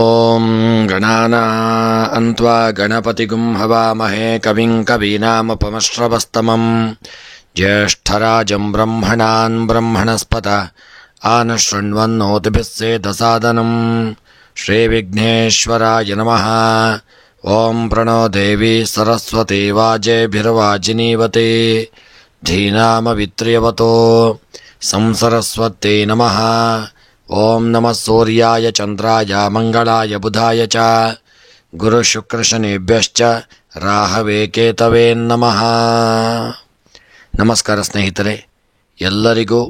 ಓಂ ಗಣಾನಾನ್ವಾ ಗಣಪತಿಗುಂ ಹವಾಮಹೇ ಕವಿಂ ಕವೀನಾಮುಪಮಶ್ರವಸ್ತಮಂ ಜ್ಯೇಷ್ಠರಾಜಂ ಬ್ರಹ್ಮಣಾನ್ ಬ್ರಹ್ಮಣಸ್ಪತ ಆನಶೃಣ್ವನ್ನೋತಿಭಿಃ ಸೇದಸಾದನಂ ಶ್ರೀವಿಘ್ನೇಶ್ವರಾಯ ನಮಃ. ಓಂ ಪ್ರಣೋ ದೇವಿ ಸರಸ್ವತಿ ವಾಜೇಭಿರ್ವಾಜಿನೀವತಿ ಧೀನಾಮವಿತ್ರ್ಯವತೋ ಸಂಸರಸ್ವತ್ಯೈ ನಮಃ. ಓಂ ನಮಃ ಸೂರ್ಯಾಯ ಚಂದ್ರಾಯ ಮಂಗಳಾಯ ಬುಧಾಯ ಚ ಗುರುಶುಕ್ರಶನಿಭ್ಯಶ್ಚ ರಾಹವೇ ಕೇತವೇ ನಮಃ. ನಮಸ್ಕಾರ ಸ್ನೇಹಿತರೆ, ಎಲ್ಲರಿಗೂ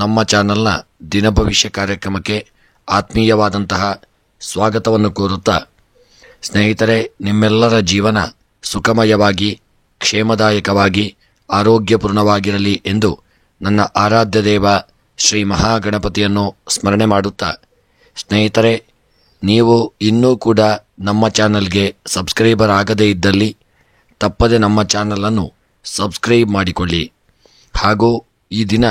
ನಮ್ಮ ಚಾನಲ್ನ ದಿನಭವಿಷ್ಯ ಕಾರ್ಯಕ್ರಮಕ್ಕೆ ಆತ್ಮೀಯವಾದಂತಹ ಸ್ವಾಗತವನ್ನು ಕೋರುತ್ತಾ, ಸ್ನೇಹಿತರೆ, ನಿಮ್ಮೆಲ್ಲರ ಜೀವನ ಸುಖಮಯವಾಗಿ ಕ್ಷೇಮದಾಯಕವಾಗಿ ಆರೋಗ್ಯಪೂರ್ಣವಾಗಿರಲಿ ಎಂದು ನನ್ನ ಆರಾಧ್ಯ ದೇವ ಶ್ರೀ ಮಹಾಗಣಪತಿಯನ್ನು ಸ್ಮರಣೆ ಮಾಡುತ್ತಾ, ಸ್ನೇಹಿತರೆ, ನೀವು ಇನ್ನೂ ಕೂಡ ನಮ್ಮ ಚಾನಲ್ಗೆ ಸಬ್ಸ್ಕ್ರೈಬರ್ ಆಗದೇ ಇದ್ದಲ್ಲಿ ತಪ್ಪದೆ ನಮ್ಮ ಚಾನಲನ್ನು ಸಬ್ಸ್ಕ್ರೈಬ್ ಮಾಡಿಕೊಳ್ಳಿ. ಹಾಗೂ ಈ ದಿನ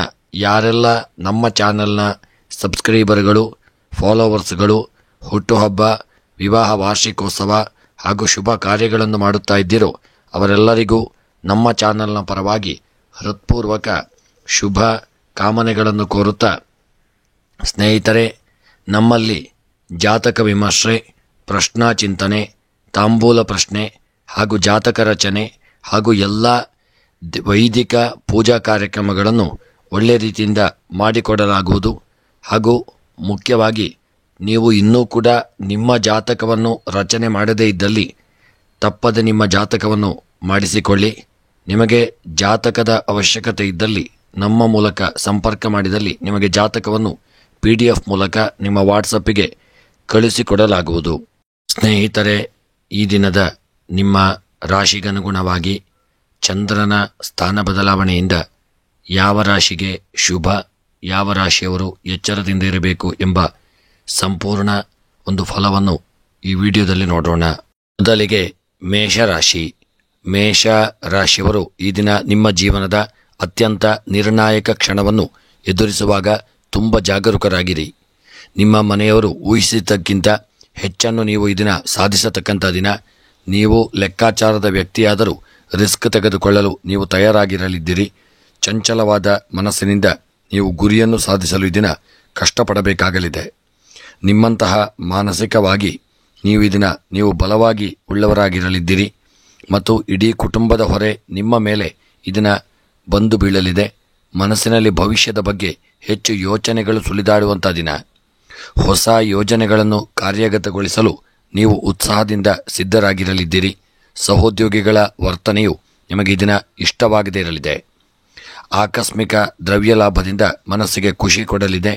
ಯಾರೆಲ್ಲ ನಮ್ಮ ಚಾನಲ್ನ ಸಬ್ಸ್ಕ್ರೈಬರ್ಗಳು, ಫಾಲೋವರ್ಸ್ಗಳು ಹುಟ್ಟುಹಬ್ಬ, ವಿವಾಹ ವಾರ್ಷಿಕೋತ್ಸವ ಹಾಗೂ ಶುಭ ಕಾರ್ಯಗಳನ್ನು ಮಾಡುತ್ತಾ ಇದ್ದೀರೋ ಅವರೆಲ್ಲರಿಗೂ ನಮ್ಮ ಚಾನಲ್ನ ಪರವಾಗಿ ಹೃತ್ಪೂರ್ವಕ ಶುಭ ಕಾಮನೆಗಳನ್ನು ಕೋರುತ್ತಾ, ಸ್ನೇಹಿತರೆ, ನಮ್ಮಲ್ಲಿ ಜಾತಕ ವಿಮರ್ಶೆ, ಪ್ರಶ್ನಾ ಚಿಂತನೆ, ತಾಂಬೂಲ ಪ್ರಶ್ನೆ ಹಾಗೂ ಜಾತಕ ರಚನೆ ಹಾಗೂ ಎಲ್ಲ ವೈದಿಕ ಪೂಜಾ ಕಾರ್ಯಕ್ರಮಗಳನ್ನು ಒಳ್ಳೆಯ ರೀತಿಯಿಂದ ಮಾಡಿಕೊಡಲಾಗುವುದು. ಹಾಗೂ ಮುಖ್ಯವಾಗಿ ನೀವು ಇನ್ನೂ ಕೂಡ ನಿಮ್ಮ ಜಾತಕವನ್ನು ರಚನೆ ಮಾಡದೇ ಇದ್ದಲ್ಲಿ ತಪ್ಪದೆ ನಿಮ್ಮ ಜಾತಕವನ್ನು ಮಾಡಿಸಿಕೊಳ್ಳಿ. ನಿಮಗೆ ಜಾತಕದ ಅವಶ್ಯಕತೆ ಇದ್ದಲ್ಲಿ ನಮ್ಮ ಮೂಲಕ ಸಂಪರ್ಕ ಮಾಡಿದಲ್ಲಿ ನಿಮಗೆ ಜಾತಕವನ್ನು PDF ಮೂಲಕ ನಿಮ್ಮ ವಾಟ್ಸಪ್ಪಿಗೆ ಕಳಿಸಿಕೊಡಲಾಗುವುದು. ಸ್ನೇಹಿತರೆ, ಈ ದಿನದ ನಿಮ್ಮ ರಾಶಿಗನುಗುಣವಾಗಿ ಚಂದ್ರನ ಸ್ಥಾನ ಬದಲಾವಣೆಯಿಂದ ಯಾವ ರಾಶಿಗೆ ಶುಭ, ಯಾವ ರಾಶಿಯವರು ಎಚ್ಚರದಿಂದ ಇರಬೇಕು ಎಂಬ ಸಂಪೂರ್ಣ ಒಂದು ಫಲವನ್ನು ಈ ವಿಡಿಯೋದಲ್ಲಿ ನೋಡೋಣ. ಮೊದಲಿಗೆ ಮೇಷರಾಶಿ. ಮೇಷ ರಾಶಿಯವರು ಈ ದಿನ ನಿಮ್ಮ ಜೀವನದ ಅತ್ಯಂತ ನಿರ್ಣಾಯಕ ಕ್ಷಣವನ್ನು ಎದುರಿಸುವಾಗ ತುಂಬ ಜಾಗರೂಕರಾಗಿರಿ. ನಿಮ್ಮ ಮನೆಯವರು ಊಹಿಸಿದ್ದಕ್ಕಿಂತ ಹೆಚ್ಚನ್ನು ನೀವು ಈ ದಿನ ಸಾಧಿಸತಕ್ಕಂಥ ದಿನ. ನೀವು ಲೆಕ್ಕಾಚಾರದ ವ್ಯಕ್ತಿಯಾದರೂ ರಿಸ್ಕ್ ತೆಗೆದುಕೊಳ್ಳಲು ನೀವು ತಯಾರಾಗಿರಲಿದ್ದೀರಿ. ಚಂಚಲವಾದ ಮನಸ್ಸಿನಿಂದ ನೀವು ಗುರಿಯನ್ನು ಸಾಧಿಸಲು ಈ ದಿನ ಕಷ್ಟಪಡಬೇಕಾಗಲಿದೆ. ನಿಮ್ಮಂತಹ ಮಾನಸಿಕವಾಗಿ ಈ ದಿನ ನೀವು ಬಲವಾಗಿ ಉಳ್ಳವರಾಗಿರಲಿದ್ದೀರಿ ಮತ್ತು ಇಡೀ ಕುಟುಂಬದ ಹೊರೆ ನಿಮ್ಮ ಮೇಲೆ ಈ ದಿನ ಬಂದು ಬೀಳಲಿದೆ. ಮನಸ್ಸಿನಲ್ಲಿ ಭವಿಷ್ಯದ ಬಗ್ಗೆ ಹೆಚ್ಚು ಯೋಚನೆಗಳು ಸುಳಿದಾಡುವಂಥ ದಿನ. ಹೊಸ ಯೋಜನೆಗಳನ್ನು ಕಾರ್ಯಗತಗೊಳಿಸಲು ನೀವು ಉತ್ಸಾಹದಿಂದ ಸಿದ್ಧರಾಗಿರಲಿದ್ದೀರಿ. ಸಹೋದ್ಯೋಗಿಗಳ ವರ್ತನೆಯು ನಿಮಗೆ ಈ ದಿನ ಇಷ್ಟವಾಗದೇ ಇರಲಿದೆ. ಆಕಸ್ಮಿಕ ದ್ರವ್ಯ ಲಾಭದಿಂದ ಮನಸ್ಸಿಗೆ ಖುಷಿ ಕೊಡಲಿದೆ.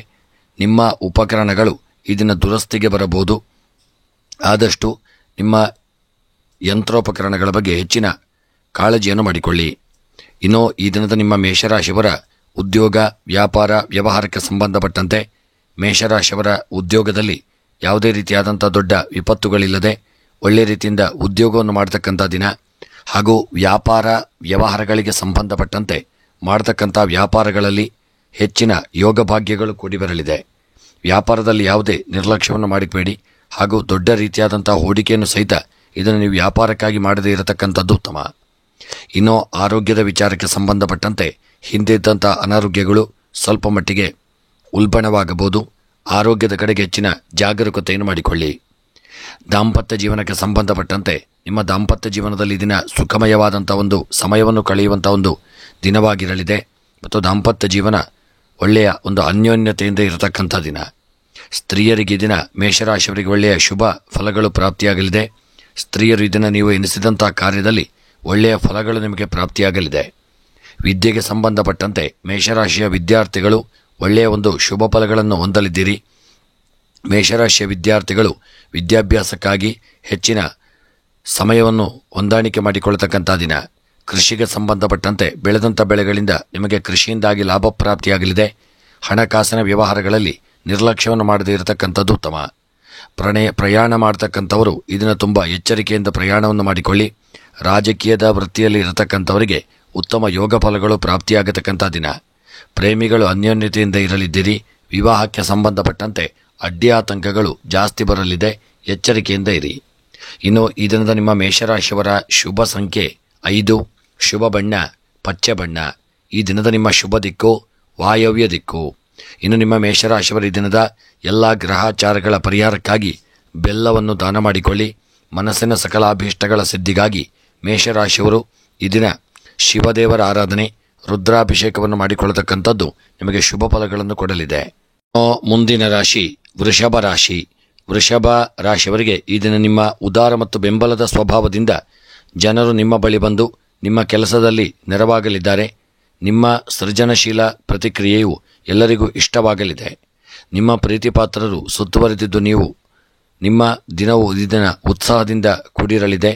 ನಿಮ್ಮ ಉಪಕರಣಗಳು ಈ ದಿನ ದುರಸ್ತಿಗೆ ಬರಬಹುದು. ಆದಷ್ಟು ನಿಮ್ಮ ಯಂತ್ರೋಪಕರಣಗಳ ಬಗ್ಗೆ ಹೆಚ್ಚಿನ ಕಾಳಜಿಯನ್ನು ಮಾಡಿಕೊಳ್ಳಿ. ಇನ್ನು ಈ ದಿನದ ನಿಮ್ಮ ಮೇಷರಾಶಿಯವರ ಉದ್ಯೋಗ, ವ್ಯಾಪಾರ, ವ್ಯವಹಾರಕ್ಕೆ ಸಂಬಂಧಪಟ್ಟಂತೆ ಮೇಷರಾಶಿಯವರ ಉದ್ಯೋಗದಲ್ಲಿ ಯಾವುದೇ ರೀತಿಯಾದಂಥ ದೊಡ್ಡ ವಿಪತ್ತುಗಳಿಲ್ಲದೆ ಒಳ್ಳೆಯ ರೀತಿಯಿಂದ ಉದ್ಯೋಗವನ್ನು ಮಾಡತಕ್ಕಂಥ ದಿನ. ಹಾಗೂ ವ್ಯಾಪಾರ ವ್ಯವಹಾರಗಳಿಗೆ ಸಂಬಂಧಪಟ್ಟಂತೆ ಮಾಡತಕ್ಕಂಥ ವ್ಯಾಪಾರಗಳಲ್ಲಿ ಹೆಚ್ಚಿನ ಯೋಗ ಭಾಗ್ಯಗಳು ಕೂಡಿ ಬರಲಿದೆ. ವ್ಯಾಪಾರದಲ್ಲಿ ಯಾವುದೇ ನಿರ್ಲಕ್ಷ್ಯವನ್ನು ಮಾಡಿಬೇಡಿ. ಹಾಗೂ ದೊಡ್ಡ ರೀತಿಯಾದಂಥ ಹೂಡಿಕೆಯನ್ನು ಸಹಿತ ಇದನ್ನು ನೀವು ವ್ಯಾಪಾರಕ್ಕಾಗಿ ಮಾಡದೇ ಇರತಕ್ಕಂಥದ್ದು ಉತ್ತಮ. ಇನ್ನು ಆರೋಗ್ಯದ ವಿಚಾರಕ್ಕೆ ಸಂಬಂಧಪಟ್ಟಂತೆ ಹಿಂದೆ ಇದ್ದಂಥ ಅನಾರೋಗ್ಯಗಳು ಸ್ವಲ್ಪ ಮಟ್ಟಿಗೆ ಉಲ್ಬಣವಾಗಬಹುದು. ಆರೋಗ್ಯದ ಕಡೆಗೆ ಹೆಚ್ಚಿನ ಜಾಗರೂಕತೆಯನ್ನು ಮಾಡಿಕೊಳ್ಳಿ. ದಾಂಪತ್ಯ ಜೀವನಕ್ಕೆ ಸಂಬಂಧಪಟ್ಟಂತೆ ನಿಮ್ಮ ದಾಂಪತ್ಯ ಜೀವನದಲ್ಲಿ ದಿನ ಸುಖಮಯವಾದಂಥ ಒಂದು ಸಮಯವನ್ನು ಕಳೆಯುವಂಥ ಒಂದು ದಿನವಾಗಿರಲಿದೆ ಮತ್ತು ದಾಂಪತ್ಯ ಜೀವನ ಒಳ್ಳೆಯ ಒಂದು ಅನ್ಯೋನ್ಯತೆಯಿಂದ ಇರತಕ್ಕಂಥ ದಿನ. ಸ್ತ್ರೀಯರಿಗೆ ದಿನ ಮೇಷರಾಶಿಯವರಿಗೆ ಒಳ್ಳೆಯ ಶುಭ ಫಲಗಳು ಪ್ರಾಪ್ತಿಯಾಗಲಿದೆ. ಸ್ತ್ರೀಯರು ಇದನ್ನು ನೀವು ಎನಿಸಿದಂಥ ಕಾರ್ಯದಲ್ಲಿ ಒಳ್ಳೆಯ ಫಲಗಳು ನಿಮಗೆ ಪ್ರಾಪ್ತಿಯಾಗಲಿದೆ. ವಿದ್ಯೆಗೆ ಸಂಬಂಧಪಟ್ಟಂತೆ ಮೇಷರಾಶಿಯ ವಿದ್ಯಾರ್ಥಿಗಳು ಒಳ್ಳೆಯ ಒಂದು ಶುಭ ಫಲಗಳನ್ನು ಹೊಂದಲಿದ್ದೀರಿ. ಮೇಷರಾಶಿಯ ವಿದ್ಯಾರ್ಥಿಗಳು ವಿದ್ಯಾಭ್ಯಾಸಕ್ಕಾಗಿ ಹೆಚ್ಚಿನ ಸಮಯವನ್ನು ಹೊಂದಾಣಿಕೆ ಮಾಡಿಕೊಳ್ಳತಕ್ಕಂಥ ದಿನ. ಕೃಷಿಗೆ ಸಂಬಂಧಪಟ್ಟಂತೆ ಬೆಳೆದಂಥ ಬೆಳೆಗಳಿಂದ ನಿಮಗೆ ಕೃಷಿಯಿಂದಾಗಿ ಲಾಭ ಪ್ರಾಪ್ತಿಯಾಗಲಿದೆ. ಹಣಕಾಸಿನ ವ್ಯವಹಾರಗಳಲ್ಲಿ ನಿರ್ಲಕ್ಷ್ಯವನ್ನು ಮಾಡದೇ ಇರತಕ್ಕಂಥದ್ದು ಉತ್ತಮ. ಪ್ರಯಾಣ ಮಾಡತಕ್ಕಂಥವರು ಇದನ್ನು ತುಂಬ ಎಚ್ಚರಿಕೆಯಿಂದ ಪ್ರಯಾಣವನ್ನು ಮಾಡಿಕೊಳ್ಳಿ. ರಾಜಕೀಯದ ವೃತ್ತಿಯಲ್ಲಿ ಇರತಕ್ಕಂಥವರಿಗೆ ಉತ್ತಮ ಯೋಗ ಫಲಗಳು ಪ್ರಾಪ್ತಿಯಾಗತಕ್ಕಂಥ ದಿನ. ಪ್ರೇಮಿಗಳು ಅನ್ಯೋನ್ಯತೆಯಿಂದ ಇರಲಿದ್ದೀರಿ. ವಿವಾಹಕ್ಕೆ ಸಂಬಂಧಪಟ್ಟಂತೆ ಅಡ್ಡಿ ಆತಂಕಗಳು ಜಾಸ್ತಿ ಬರಲಿದೆ, ಎಚ್ಚರಿಕೆಯಿಂದ ಇರಿ. ಇನ್ನು ಈ ದಿನದ ನಿಮ್ಮ ಮೇಷರಾಶಿಯವರ ಶುಭ ಸಂಖ್ಯೆ 5, ಶುಭ ಬಣ್ಣ ಪಚ್ಚೆ ಬಣ್ಣ. ಈ ದಿನದ ನಿಮ್ಮ ಶುಭ ದಿಕ್ಕು ವಾಯವ್ಯ ದಿಕ್ಕು. ಇನ್ನು ನಿಮ್ಮ ಮೇಷರಾಶಿಯವರ ಈ ದಿನದ ಎಲ್ಲ ಗ್ರಹಾಚಾರಗಳ ಪರಿಹಾರಕ್ಕಾಗಿ ಬೆಲ್ಲವನ್ನು ದಾನ ಮಾಡಿಕೊಳ್ಳಿ. ಮನಸ್ಸಿನ ಸಕಲಾಭೀಷ್ಟಗಳ ಸಿದ್ಧಿಗಾಗಿ ಮೇಷರಾಶಿಯವರು ಈ ದಿನ ಶಿವದೇವರ ಆರಾಧನೆ, ರುದ್ರಾಭಿಷೇಕವನ್ನು ಮಾಡಿಕೊಳ್ಳತಕ್ಕಂಥದ್ದು ನಿಮಗೆ ಶುಭ ಫಲಗಳನ್ನು ಕೊಡಲಿದೆ. ಮುಂದಿನ ರಾಶಿ ವೃಷಭ ರಾಶಿ. ವೃಷಭ ರಾಶಿಯವರಿಗೆ ಈ ದಿನ ನಿಮ್ಮ ಉದಾರ ಮತ್ತು ಬೆಂಬಲದ ಸ್ವಭಾವದಿಂದ ಜನರು ನಿಮ್ಮ ಬಳಿ ಬಂದು ನಿಮ್ಮ ಕೆಲಸದಲ್ಲಿ ನೆರವಾಗಲಿದ್ದಾರೆ. ನಿಮ್ಮ ಸೃಜನಶೀಲ ಪ್ರತಿಕ್ರಿಯೆಯು ಎಲ್ಲರಿಗೂ ಇಷ್ಟವಾಗಲಿದೆ. ನಿಮ್ಮ ಪ್ರೀತಿಪಾತ್ರರು ಸುತ್ತುವರೆದಿದ್ದು ನಿಮ್ಮ ದಿನವು ಈ ದಿನ ಉತ್ಸಾಹದಿಂದ ಕೂಡಿರಲಿದೆ.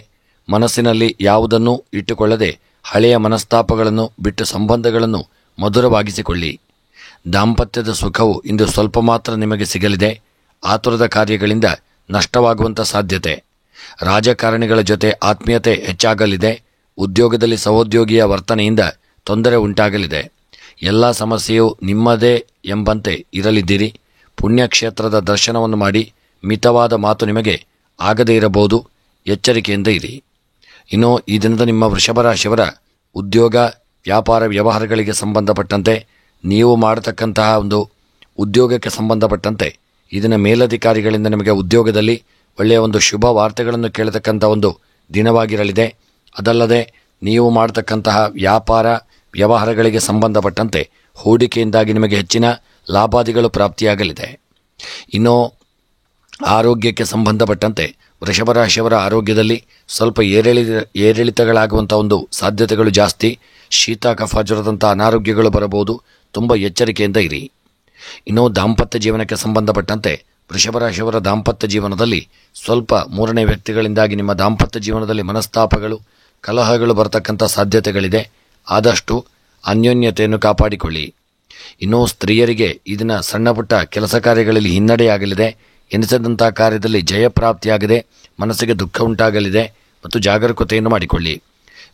ಮನಸ್ಸಿನಲ್ಲಿ ಯಾವುದನ್ನೂ ಇಟ್ಟುಕೊಳ್ಳದೆ ಹಳೆಯ ಮನಸ್ತಾಪಗಳನ್ನು ಬಿಟ್ಟು ಸಂಬಂಧಗಳನ್ನು ಮಧುರವಾಗಿಸಿಕೊಳ್ಳಿ. ದಾಂಪತ್ಯದ ಸುಖವು ಇಂದು ಸ್ವಲ್ಪ ಮಾತ್ರ ನಿಮಗೆ ಸಿಗಲಿದೆ. ಆತುರದ ಕಾರ್ಯಗಳಿಂದ ನಷ್ಟವಾಗುವಂಥ ಸಾಧ್ಯತೆ. ರಾಜಕಾರಣಿಗಳ ಜೊತೆ ಆತ್ಮೀಯತೆ ಹೆಚ್ಚಾಗಲಿದೆ. ಉದ್ಯೋಗದಲ್ಲಿ ಸಹೋದ್ಯೋಗಿಯ ವರ್ತನೆಯಿಂದ ತೊಂದರೆ ಉಂಟಾಗಲಿದೆ. ಎಲ್ಲ ಸಮಸ್ಯೆಯು ನಿಮ್ಮದೇ ಎಂಬಂತೆ ಇರಲಿದ್ದೀರಿ. ಪುಣ್ಯಕ್ಷೇತ್ರದ ದರ್ಶನವನ್ನು ಮಾಡಿ ಮಿತವಾದ ಮಾತು ನಿಮಗೆ ಆಗದೇ ಇರಬಹುದು, ಎಚ್ಚರಿಕೆಯಿಂದ ಇರಿ. ಇನ್ನು ಈ ದಿನದ ನಿಮ್ಮ ವೃಷಭ ರಾಶಿಯವರ ಉದ್ಯೋಗ ವ್ಯಾಪಾರ ವ್ಯವಹಾರಗಳಿಗೆ ಸಂಬಂಧಪಟ್ಟಂತೆ, ನೀವು ಮಾಡತಕ್ಕಂತಹ ಒಂದು ಉದ್ಯೋಗಕ್ಕೆ ಸಂಬಂಧಪಟ್ಟಂತೆ ಇದನ್ನು ಮೇಲಧಿಕಾರಿಗಳಿಂದ ನಿಮಗೆ ಉದ್ಯೋಗದಲ್ಲಿ ಒಳ್ಳೆಯ ಒಂದು ಶುಭ ವಾರ್ತೆಗಳನ್ನು ಕೇಳತಕ್ಕಂಥ ಒಂದು ದಿನವಾಗಿರಲಿದೆ. ಅದಲ್ಲದೆ ನೀವು ಮಾಡತಕ್ಕಂತಹ ವ್ಯಾಪಾರ ವ್ಯವಹಾರಗಳಿಗೆ ಸಂಬಂಧಪಟ್ಟಂತೆ ಹೂಡಿಕೆಯಿಂದಾಗಿ ನಿಮಗೆ ಹೆಚ್ಚಿನ ಲಾಭಾದಿಗಳು ಪ್ರಾಪ್ತಿಯಾಗಲಿದೆ. ಇನ್ನು ಆರೋಗ್ಯಕ್ಕೆ ಸಂಬಂಧಪಟ್ಟಂತೆ ವೃಷಭ ರಾಶಿಯವರ ಆರೋಗ್ಯದಲ್ಲಿ ಸ್ವಲ್ಪ ಏರಿಳಿತಗಳಾಗುವಂಥ ಒಂದು ಸಾಧ್ಯತೆಗಳು ಜಾಸ್ತಿ. ಶೀತ ಕಫ ಜ್ವರದಂಥ ಅನಾರೋಗ್ಯಗಳು ಬರಬಹುದು, ತುಂಬ ಎಚ್ಚರಿಕೆಯಿಂದ ಇರಿ. ಇನ್ನು ದಾಂಪತ್ಯ ಜೀವನಕ್ಕೆ ಸಂಬಂಧಪಟ್ಟಂತೆ ವೃಷಭ ರಾಶಿಯವರ ದಾಂಪತ್ಯ ಜೀವನದಲ್ಲಿ ಸ್ವಲ್ಪ ಮೂರನೇ ವ್ಯಕ್ತಿಗಳಿಂದಾಗಿ ನಿಮ್ಮ ದಾಂಪತ್ಯ ಜೀವನದಲ್ಲಿ ಮನಸ್ತಾಪಗಳು ಕಲಹಗಳು ಬರತಕ್ಕಂಥ ಸಾಧ್ಯತೆಗಳಿದೆ. ಆದಷ್ಟು ಅನ್ಯೋನ್ಯತೆಯನ್ನು ಕಾಪಾಡಿಕೊಳ್ಳಿ. ಇನ್ನು ಸ್ತ್ರೀಯರಿಗೆ ಇದನ್ನು ಸಣ್ಣ ಪುಟ್ಟ ಕೆಲಸ ಕಾರ್ಯಗಳಲ್ಲಿ ಹಿನ್ನಡೆಯಾಗಲಿದೆ. ಎನಿಸದಂಥ ಕಾರ್ಯದಲ್ಲಿ ಜಯಪ್ರಾಪ್ತಿಯಾಗದೆ ಮನಸ್ಸಿಗೆ ದುಃಖ ಉಂಟಾಗಲಿದೆ ಮತ್ತು ಜಾಗರೂಕತೆಯನ್ನು ಮಾಡಿಕೊಳ್ಳಿ.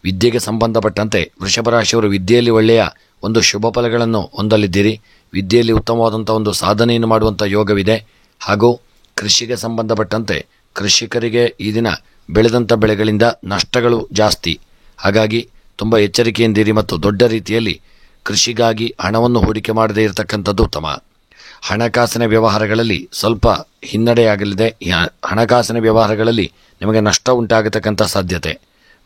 ವಿದ್ಯೆಗೆ ಸಂಬಂಧಪಟ್ಟಂತೆ ವೃಷಭ ರಾಶಿಯವರು ವಿದ್ಯೆಯಲ್ಲಿ ಒಳ್ಳೆಯ ಒಂದು ಶುಭ ಫಲಗಳನ್ನು ಹೊಂದಲಿದ್ದೀರಿ. ವಿದ್ಯೆಯಲ್ಲಿ ಉತ್ತಮವಾದಂಥ ಒಂದು ಸಾಧನೆಯನ್ನು ಮಾಡುವಂಥ ಯೋಗವಿದೆ. ಹಾಗೂ ಕೃಷಿಗೆ ಸಂಬಂಧಪಟ್ಟಂತೆ ಕೃಷಿಕರಿಗೆ ಈ ದಿನ ಬೆಳೆದಂಥ ಬೆಳೆಗಳಿಂದ ನಷ್ಟಗಳು ಜಾಸ್ತಿ. ಹಾಗಾಗಿ ತುಂಬ ಎಚ್ಚರಿಕೆಯಿಂದಿರಿ ಮತ್ತು ದೊಡ್ಡ ರೀತಿಯಲ್ಲಿ ಕೃಷಿಗಾಗಿ ಹಣವನ್ನು ಹೂಡಿಕೆ ಮಾಡದೇ ಇರತಕ್ಕಂಥದ್ದು ಉತ್ತಮ. ಹಣಕಾಸಿನ ವ್ಯವಹಾರಗಳಲ್ಲಿ ಸ್ವಲ್ಪ ಹಿನ್ನಡೆಯಾಗಲಿದೆ. ಹಣಕಾಸಿನ ವ್ಯವಹಾರಗಳಲ್ಲಿ ನಿಮಗೆ ನಷ್ಟ ಉಂಟಾಗತಕ್ಕಂಥ ಸಾಧ್ಯತೆ.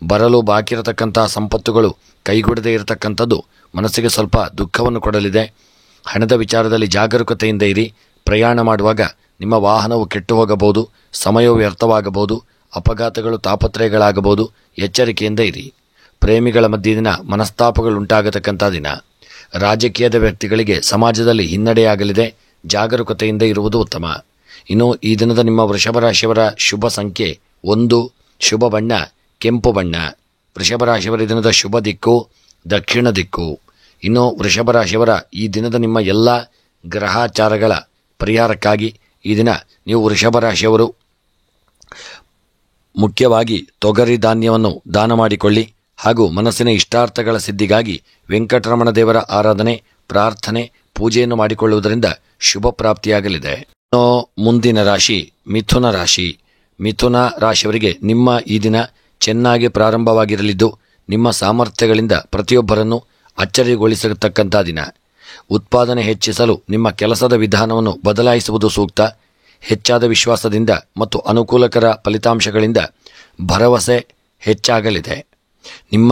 ಬರಲು ಬಾಕಿ ಇರತಕ್ಕಂಥ ಸಂಪತ್ತುಗಳು ಕೈಗೂಡದೇ ಇರತಕ್ಕಂಥದ್ದು ಮನಸ್ಸಿಗೆ ಸ್ವಲ್ಪ ದುಃಖವನ್ನು ಕೊಡಲಿದೆ. ಹಣದ ವಿಚಾರದಲ್ಲಿ ಜಾಗರೂಕತೆಯಿಂದ ಇರಿ. ಪ್ರಯಾಣ ಮಾಡುವಾಗ ನಿಮ್ಮ ವಾಹನವು ಕೆಟ್ಟು ಹೋಗಬಹುದು, ಸಮಯವು ವ್ಯರ್ಥವಾಗಬಹುದು, ಅಪಘಾತಗಳು ತಾಪತ್ರಯಗಳಾಗಬಹುದು, ಎಚ್ಚರಿಕೆಯಿಂದ ಇರಿ. ಪ್ರೇಮಿಗಳ ಮಧ್ಯೆ ದಿನ ಮನಸ್ತಾಪಗಳುಂಟಾಗತಕ್ಕಂಥ ದಿನ. ರಾಜಕೀಯದ ವ್ಯಕ್ತಿಗಳಿಗೆ ಸಮಾಜದಲ್ಲಿ ಹಿನ್ನಡೆಯಾಗಲಿದೆ, ಜಾಗರೂಕತೆಯಿಂದ ಇರುವುದು ಉತ್ತಮ. ಇನ್ನು ಈ ದಿನದ ನಿಮ್ಮ ವೃಷಭ ರಾಶಿಯವರ ಶುಭ ಸಂಖ್ಯೆ 1, ಶುಭ ಬಣ್ಣ ಕೆಂಪು ಬಣ್ಣ. ವೃಷಭ ರಾಶಿಯವರ ದಿನದ ಶುಭ ದಿಕ್ಕು ದಕ್ಷಿಣ ದಿಕ್ಕು. ಇನ್ನು ವೃಷಭ ರಾಶಿಯವರ ಈ ದಿನದ ನಿಮ್ಮ ಎಲ್ಲ ಗ್ರಹಾಚಾರಗಳ ಪರಿಹಾರಕ್ಕಾಗಿ ಈ ದಿನ ನೀವು ವೃಷಭ ರಾಶಿಯವರು ಮುಖ್ಯವಾಗಿ ತೊಗರಿ ಧಾನ್ಯವನ್ನು ದಾನ ಮಾಡಿಕೊಳ್ಳಿ. ಹಾಗೂ ಮನಸ್ಸಿನ ಇಷ್ಟಾರ್ಥಗಳ ಸಿದ್ಧಿಗಾಗಿ ವೆಂಕಟರಮಣ ದೇವರ ಆರಾಧನೆ, ಪ್ರಾರ್ಥನೆ, ಪೂಜೆಯನ್ನು ಮಾಡಿಕೊಳ್ಳುವುದರಿಂದ ಶುಭ ಪ್ರಾಪ್ತಿಯಾಗಲಿದೆ. ಮುಂದಿನ ರಾಶಿ ಮಿಥುನ ರಾಶಿ. ಮಿಥುನ ರಾಶಿಯವರಿಗೆ ನಿಮ್ಮ ಈ ದಿನ ಚೆನ್ನಾಗಿ ಪ್ರಾರಂಭವಾಗಿರಲಿದ್ದು ನಿಮ್ಮ ಸಾಮರ್ಥ್ಯಗಳಿಂದ ಪ್ರತಿಯೊಬ್ಬರನ್ನು ಅಚ್ಚರಿಗೊಳಿಸತಕ್ಕಂಥ ದಿನ. ಉತ್ಪಾದನೆ ಹೆಚ್ಚಿಸಲು ನಿಮ್ಮ ಕೆಲಸದ ವಿಧಾನವನ್ನು ಬದಲಾಯಿಸುವುದು ಸೂಕ್ತ. ಹೆಚ್ಚಾದ ವಿಶ್ವಾಸದಿಂದ ಮತ್ತು ಅನುಕೂಲಕರ ಫಲಿತಾಂಶಗಳಿಂದ ಭರವಸೆ ಹೆಚ್ಚಾಗಲಿದೆ. ನಿಮ್ಮ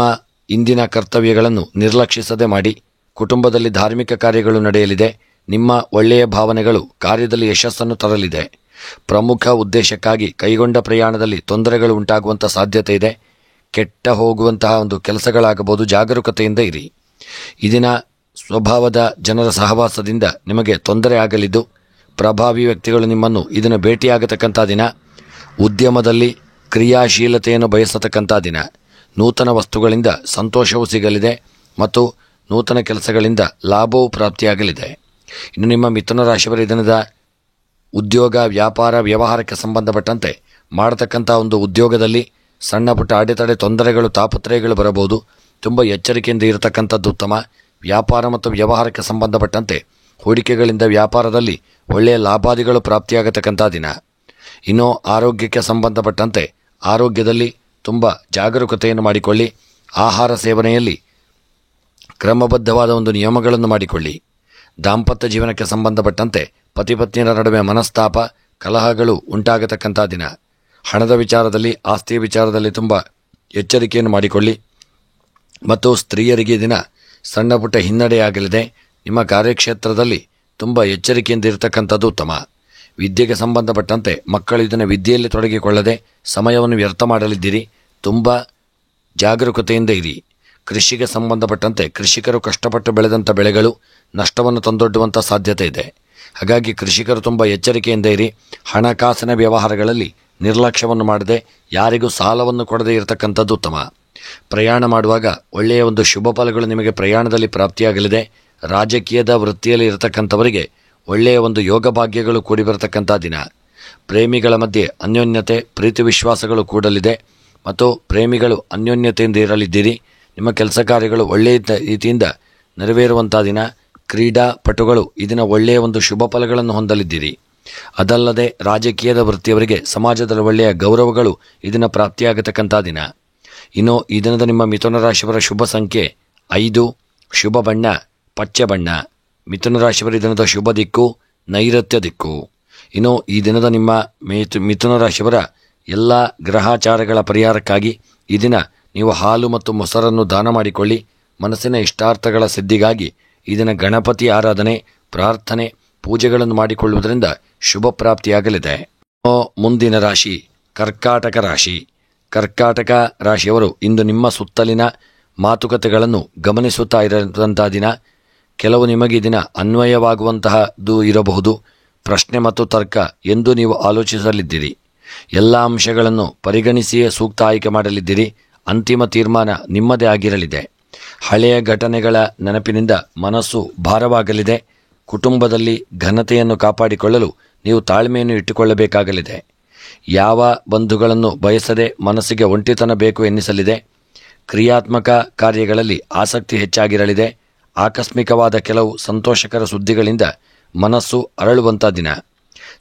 ಇಂದಿನ ಕರ್ತವ್ಯಗಳನ್ನು ನಿರ್ಲಕ್ಷಿಸದೆ ಮಾಡಿ. ಕುಟುಂಬದಲ್ಲಿ ಧಾರ್ಮಿಕ ಕಾರ್ಯಗಳು ನಡೆಯಲಿದೆ. ನಿಮ್ಮ ಒಳ್ಳೆಯ ಭಾವನೆಗಳು ಕಾರ್ಯದಲ್ಲಿ ಯಶಸ್ಸನ್ನು ತರಲಿದೆ. ಪ್ರಮುಖ ಉದ್ದೇಶಕ್ಕಾಗಿ ಕೈಗೊಂಡ ಪ್ರಯಾಣದಲ್ಲಿ ತೊಂದರೆಗಳು ಉಂಟಾಗುವಂಥ ಸಾಧ್ಯತೆ ಇದೆ. ಕೆಟ್ಟ ಹೋಗುವಂತಹ ಒಂದು ಕೆಲಸಗಳಾಗಬಹುದು, ಜಾಗರೂಕತೆಯಿಂದ ಇರಿ. ಈ ದಿನ ಸ್ವಭಾವದ ಜನರ ಸಹವಾಸದಿಂದ ನಿಮಗೆ ತೊಂದರೆ ಆಗಲಿದ್ದು ಪ್ರಭಾವಿ ವ್ಯಕ್ತಿಗಳು ನಿಮ್ಮನ್ನು ಇದನ್ನು ಭೇಟಿಯಾಗತಕ್ಕಂಥ ದಿನ. ಉದ್ಯಮದಲ್ಲಿ ಕ್ರಿಯಾಶೀಲತೆಯನ್ನು ಬಯಸತಕ್ಕಂಥ ದಿನ. ನೂತನ ವಸ್ತುಗಳಿಂದ ಸಂತೋಷವೂ ಸಿಗಲಿದೆ ಮತ್ತು ನೂತನ ಕೆಲಸಗಳಿಂದ ಲಾಭವೂ ಪ್ರಾಪ್ತಿಯಾಗಲಿದೆ. ಇನ್ನು ನಿಮ್ಮ ಮಿಥುನ ರಾಶಿಯವರ ದಿನದ ಉದ್ಯೋಗ ವ್ಯಾಪಾರ ವ್ಯವಹಾರಕ್ಕೆ ಸಂಬಂಧಪಟ್ಟಂತೆ ಮಾಡತಕ್ಕಂಥ ಒಂದು ಉದ್ಯೋಗದಲ್ಲಿ ಸಣ್ಣ ಪುಟ್ಟ ಅಡೆತಡೆ ತೊಂದರೆಗಳು ತಾಪತ್ರಯಗಳು ಬರಬಹುದು. ತುಂಬ ಎಚ್ಚರಿಕೆಯಿಂದ ಇರತಕ್ಕಂಥದ್ದು ಉತ್ತಮ. ವ್ಯಾಪಾರ ಮತ್ತು ವ್ಯವಹಾರಕ್ಕೆ ಸಂಬಂಧಪಟ್ಟಂತೆ ಹೂಡಿಕೆಗಳಿಂದ ವ್ಯಾಪಾರದಲ್ಲಿ ಒಳ್ಳೆಯ ಲಾಭಾದಿಗಳು ಪ್ರಾಪ್ತಿಯಾಗತಕ್ಕಂಥ ದಿನ. ಇನ್ನು ಆರೋಗ್ಯಕ್ಕೆ ಸಂಬಂಧಪಟ್ಟಂತೆ ಆರೋಗ್ಯದಲ್ಲಿ ತುಂಬ ಜಾಗರೂಕತೆಯನ್ನು ಮಾಡಿಕೊಳ್ಳಿ. ಆಹಾರ ಸೇವನೆಯಲ್ಲಿ ಕ್ರಮಬದ್ಧವಾದ ಒಂದು ನಿಯಮಗಳನ್ನು ಮಾಡಿಕೊಳ್ಳಿ. ದಾಂಪತ್ಯ ಜೀವನಕ್ಕೆ ಸಂಬಂಧಪಟ್ಟಂತೆ ಪತಿಪತ್ನಿಯರ ನಡುವೆ ಮನಸ್ತಾಪ, ಕಲಹಗಳು ಉಂಟಾಗತಕ್ಕಂಥ ದಿನ. ಹಣದ ವಿಚಾರದಲ್ಲಿ, ಆಸ್ತಿಯ ವಿಚಾರದಲ್ಲಿ ತುಂಬ ಎಚ್ಚರಿಕೆಯನ್ನು ಮಾಡಿಕೊಳ್ಳಿ. ಮತ್ತು ಸ್ತ್ರೀಯರಿಗೆ ದಿನ ಸಣ್ಣ ಪುಟ್ಟ ಹಿನ್ನಡೆಯಾಗಲಿದೆ. ನಿಮ್ಮ ಕಾರ್ಯಕ್ಷೇತ್ರದಲ್ಲಿ ತುಂಬ ಎಚ್ಚರಿಕೆಯಿಂದ ಇರತಕ್ಕಂಥದ್ದು ಉತ್ತಮ. ವಿದ್ಯೆಗೆ ಸಂಬಂಧಪಟ್ಟಂತೆ ಮಕ್ಕಳು ಇದನ್ನು ವಿದ್ಯೆಯಲ್ಲಿ ತೊಡಗಿಕೊಳ್ಳದೆ ಸಮಯವನ್ನು ವ್ಯರ್ಥ ಮಾಡಲಿದ್ದೀರಿ. ತುಂಬ ಜಾಗರೂಕತೆಯಿಂದ ಇರಿ. ಕೃಷಿಗೆ ಸಂಬಂಧಪಟ್ಟಂತೆ ಕೃಷಿಕರು ಕಷ್ಟಪಟ್ಟು ಬೆಳೆದಂಥ ಬೆಳೆಗಳು ನಷ್ಟವನ್ನು ತಂದೊಡ್ಡುವಂಥ ಸಾಧ್ಯತೆ ಇದೆ. ಹಾಗಾಗಿ ಕೃಷಿಕರು ತುಂಬ ಎಚ್ಚರಿಕೆಯಿಂದ ಇರಿ. ಹಣಕಾಸಿನ ವ್ಯವಹಾರಗಳಲ್ಲಿ ನಿರ್ಲಕ್ಷ್ಯವನ್ನು ಮಾಡದೆ ಯಾರಿಗೂ ಸಾಲವನ್ನು ಕೊಡದೇ ಇರತಕ್ಕಂಥದ್ದು ಉತ್ತಮ. ಪ್ರಯಾಣ ಮಾಡುವಾಗ ಒಳ್ಳೆಯ ಒಂದು ಶುಭ ಫಲಗಳು ನಿಮಗೆ ಪ್ರಯಾಣದಲ್ಲಿ ಪ್ರಾಪ್ತಿಯಾಗಲಿದೆ. ರಾಜಕೀಯದ ವೃತ್ತಿಯಲ್ಲಿ ಇರತಕ್ಕಂಥವರಿಗೆ ಒಳ್ಳೆಯ ಒಂದು ಯೋಗ ಭಾಗ್ಯಗಳು ಕೂಡಿ ಬರತಕ್ಕಂಥ ದಿನ. ಪ್ರೇಮಿಗಳ ಮಧ್ಯೆ ಅನ್ಯೋನ್ಯತೆ, ಪ್ರೀತಿ ವಿಶ್ವಾಸಗಳು ಕೂಡಲಿದೆ ಮತ್ತು ಪ್ರೇಮಿಗಳು ಅನ್ಯೋನ್ಯತೆಯಿಂದ ಇರಲಿದ್ದೀರಿ. ನಿಮ್ಮ ಕೆಲಸ ಕಾರ್ಯಗಳು ಒಳ್ಳೆಯ ರೀತಿಯಿಂದ ನೆರವೇರುವಂಥ ದಿನ. ಕ್ರೀಡಾಪಟುಗಳು ಈ ದಿನ ಒಳ್ಳೆಯ ಒಂದು ಶುಭ ಫಲಗಳನ್ನು ಹೊಂದಲಿದ್ದೀರಿ. ಅದಲ್ಲದೆ ರಾಜಕೀಯದ ವೃತ್ತಿಯವರಿಗೆ ಸಮಾಜದಲ್ಲಿ ಒಳ್ಳೆಯ ಗೌರವಗಳು ಇದನ್ನು ಪ್ರಾಪ್ತಿಯಾಗತಕ್ಕಂಥ ದಿನ. ಇನ್ನು ಈ ದಿನದ ನಿಮ್ಮ ಮಿಥುನ ರಾಶಿಯವರ ಶುಭ ಸಂಖ್ಯೆ 5, ಶುಭ ಬಣ್ಣ ಪಚ್ಚೆ ಬಣ್ಣ. ಮಿಥುನ ರಾಶಿಯವರ ಈ ದಿನದ ಶುಭ ದಿಕ್ಕು ನೈಋತ್ಯ ದಿಕ್ಕು. ಇನ್ನು ಈ ದಿನದ ನಿಮ್ಮ ಮಿಥುನ ರಾಶಿಯವರ ಎಲ್ಲ ಗ್ರಹಾಚಾರಗಳ ಪರಿಹಾರಕ್ಕಾಗಿ ಈ ದಿನ ನೀವು ಹಾಲು ಮತ್ತು ಮೊಸರನ್ನು ದಾನ ಮಾಡಿಕೊಳ್ಳಿ. ಮನಸ್ಸಿನ ಇಷ್ಟಾರ್ಥಗಳ ಸಿದ್ಧಿಗಾಗಿ ಈ ದಿನ ಗಣಪತಿ ಆರಾಧನೆ, ಪ್ರಾರ್ಥನೆ, ಪೂಜೆಗಳನ್ನು ಮಾಡಿಕೊಳ್ಳುವುದರಿಂದ ಶುಭ ಪ್ರಾಪ್ತಿಯಾಗಲಿದೆ. ಮುಂದಿನ ರಾಶಿ ಕರ್ಕಾಟಕ ರಾಶಿ. ಕರ್ಕಾಟಕ ರಾಶಿಯವರು ಇಂದು ನಿಮ್ಮ ಸುತ್ತಲಿನ ಮಾತುಕತೆಗಳನ್ನು ಗಮನಿಸುತ್ತಾ ಇರುವಂತಹ ದಿನ. ಕೆಲವು ನಿಮಗೆ ಈ ದಿನ ಅನ್ವಯವಾಗುವಂತಹದ್ದು ಇರಬಹುದು. ಪ್ರಶ್ನೆ ಮತ್ತು ತರ್ಕ ಎಂದು ನೀವು ಆಲೋಚಿಸಲಿದ್ದೀರಿ. ಎಲ್ಲ ಅಂಶಗಳನ್ನು ಪರಿಗಣಿಸಿಯೇ ಸೂಕ್ತ ಆಯ್ಕೆ ಮಾಡಲಿದ್ದೀರಿ. ಅಂತಿಮ ತೀರ್ಮಾನ ನಿಮ್ಮದೇ ಆಗಿರಲಿದೆ. ಹಳೆಯ ಘಟನೆಗಳ ನೆನಪಿನಿಂದ ಮನಸ್ಸು ಭಾರವಾಗಲಿದೆ. ಕುಟುಂಬದಲ್ಲಿ ಘನತೆಯನ್ನು ಕಾಪಾಡಿಕೊಳ್ಳಲು ನೀವು ತಾಳ್ಮೆಯನ್ನು ಇಟ್ಟುಕೊಳ್ಳಬೇಕಾಗಲಿದೆ. ಯಾವ ಬಂಧುಗಳನ್ನು ಬಯಸದೆ ಮನಸ್ಸಿಗೆ ಒಂಟಿತನ ಬೇಕು ಎನ್ನಿಸಲಿದೆ. ಕ್ರಿಯಾತ್ಮಕ ಕಾರ್ಯಗಳಲ್ಲಿ ಆಸಕ್ತಿ ಹೆಚ್ಚಾಗಿರಲಿದೆ. ಆಕಸ್ಮಿಕವಾದ ಕೆಲವು ಸಂತೋಷಕರ ಸುದ್ದಿಗಳಿಂದ ಮನಸ್ಸು ಅರಳುವಂಥ ದಿನ.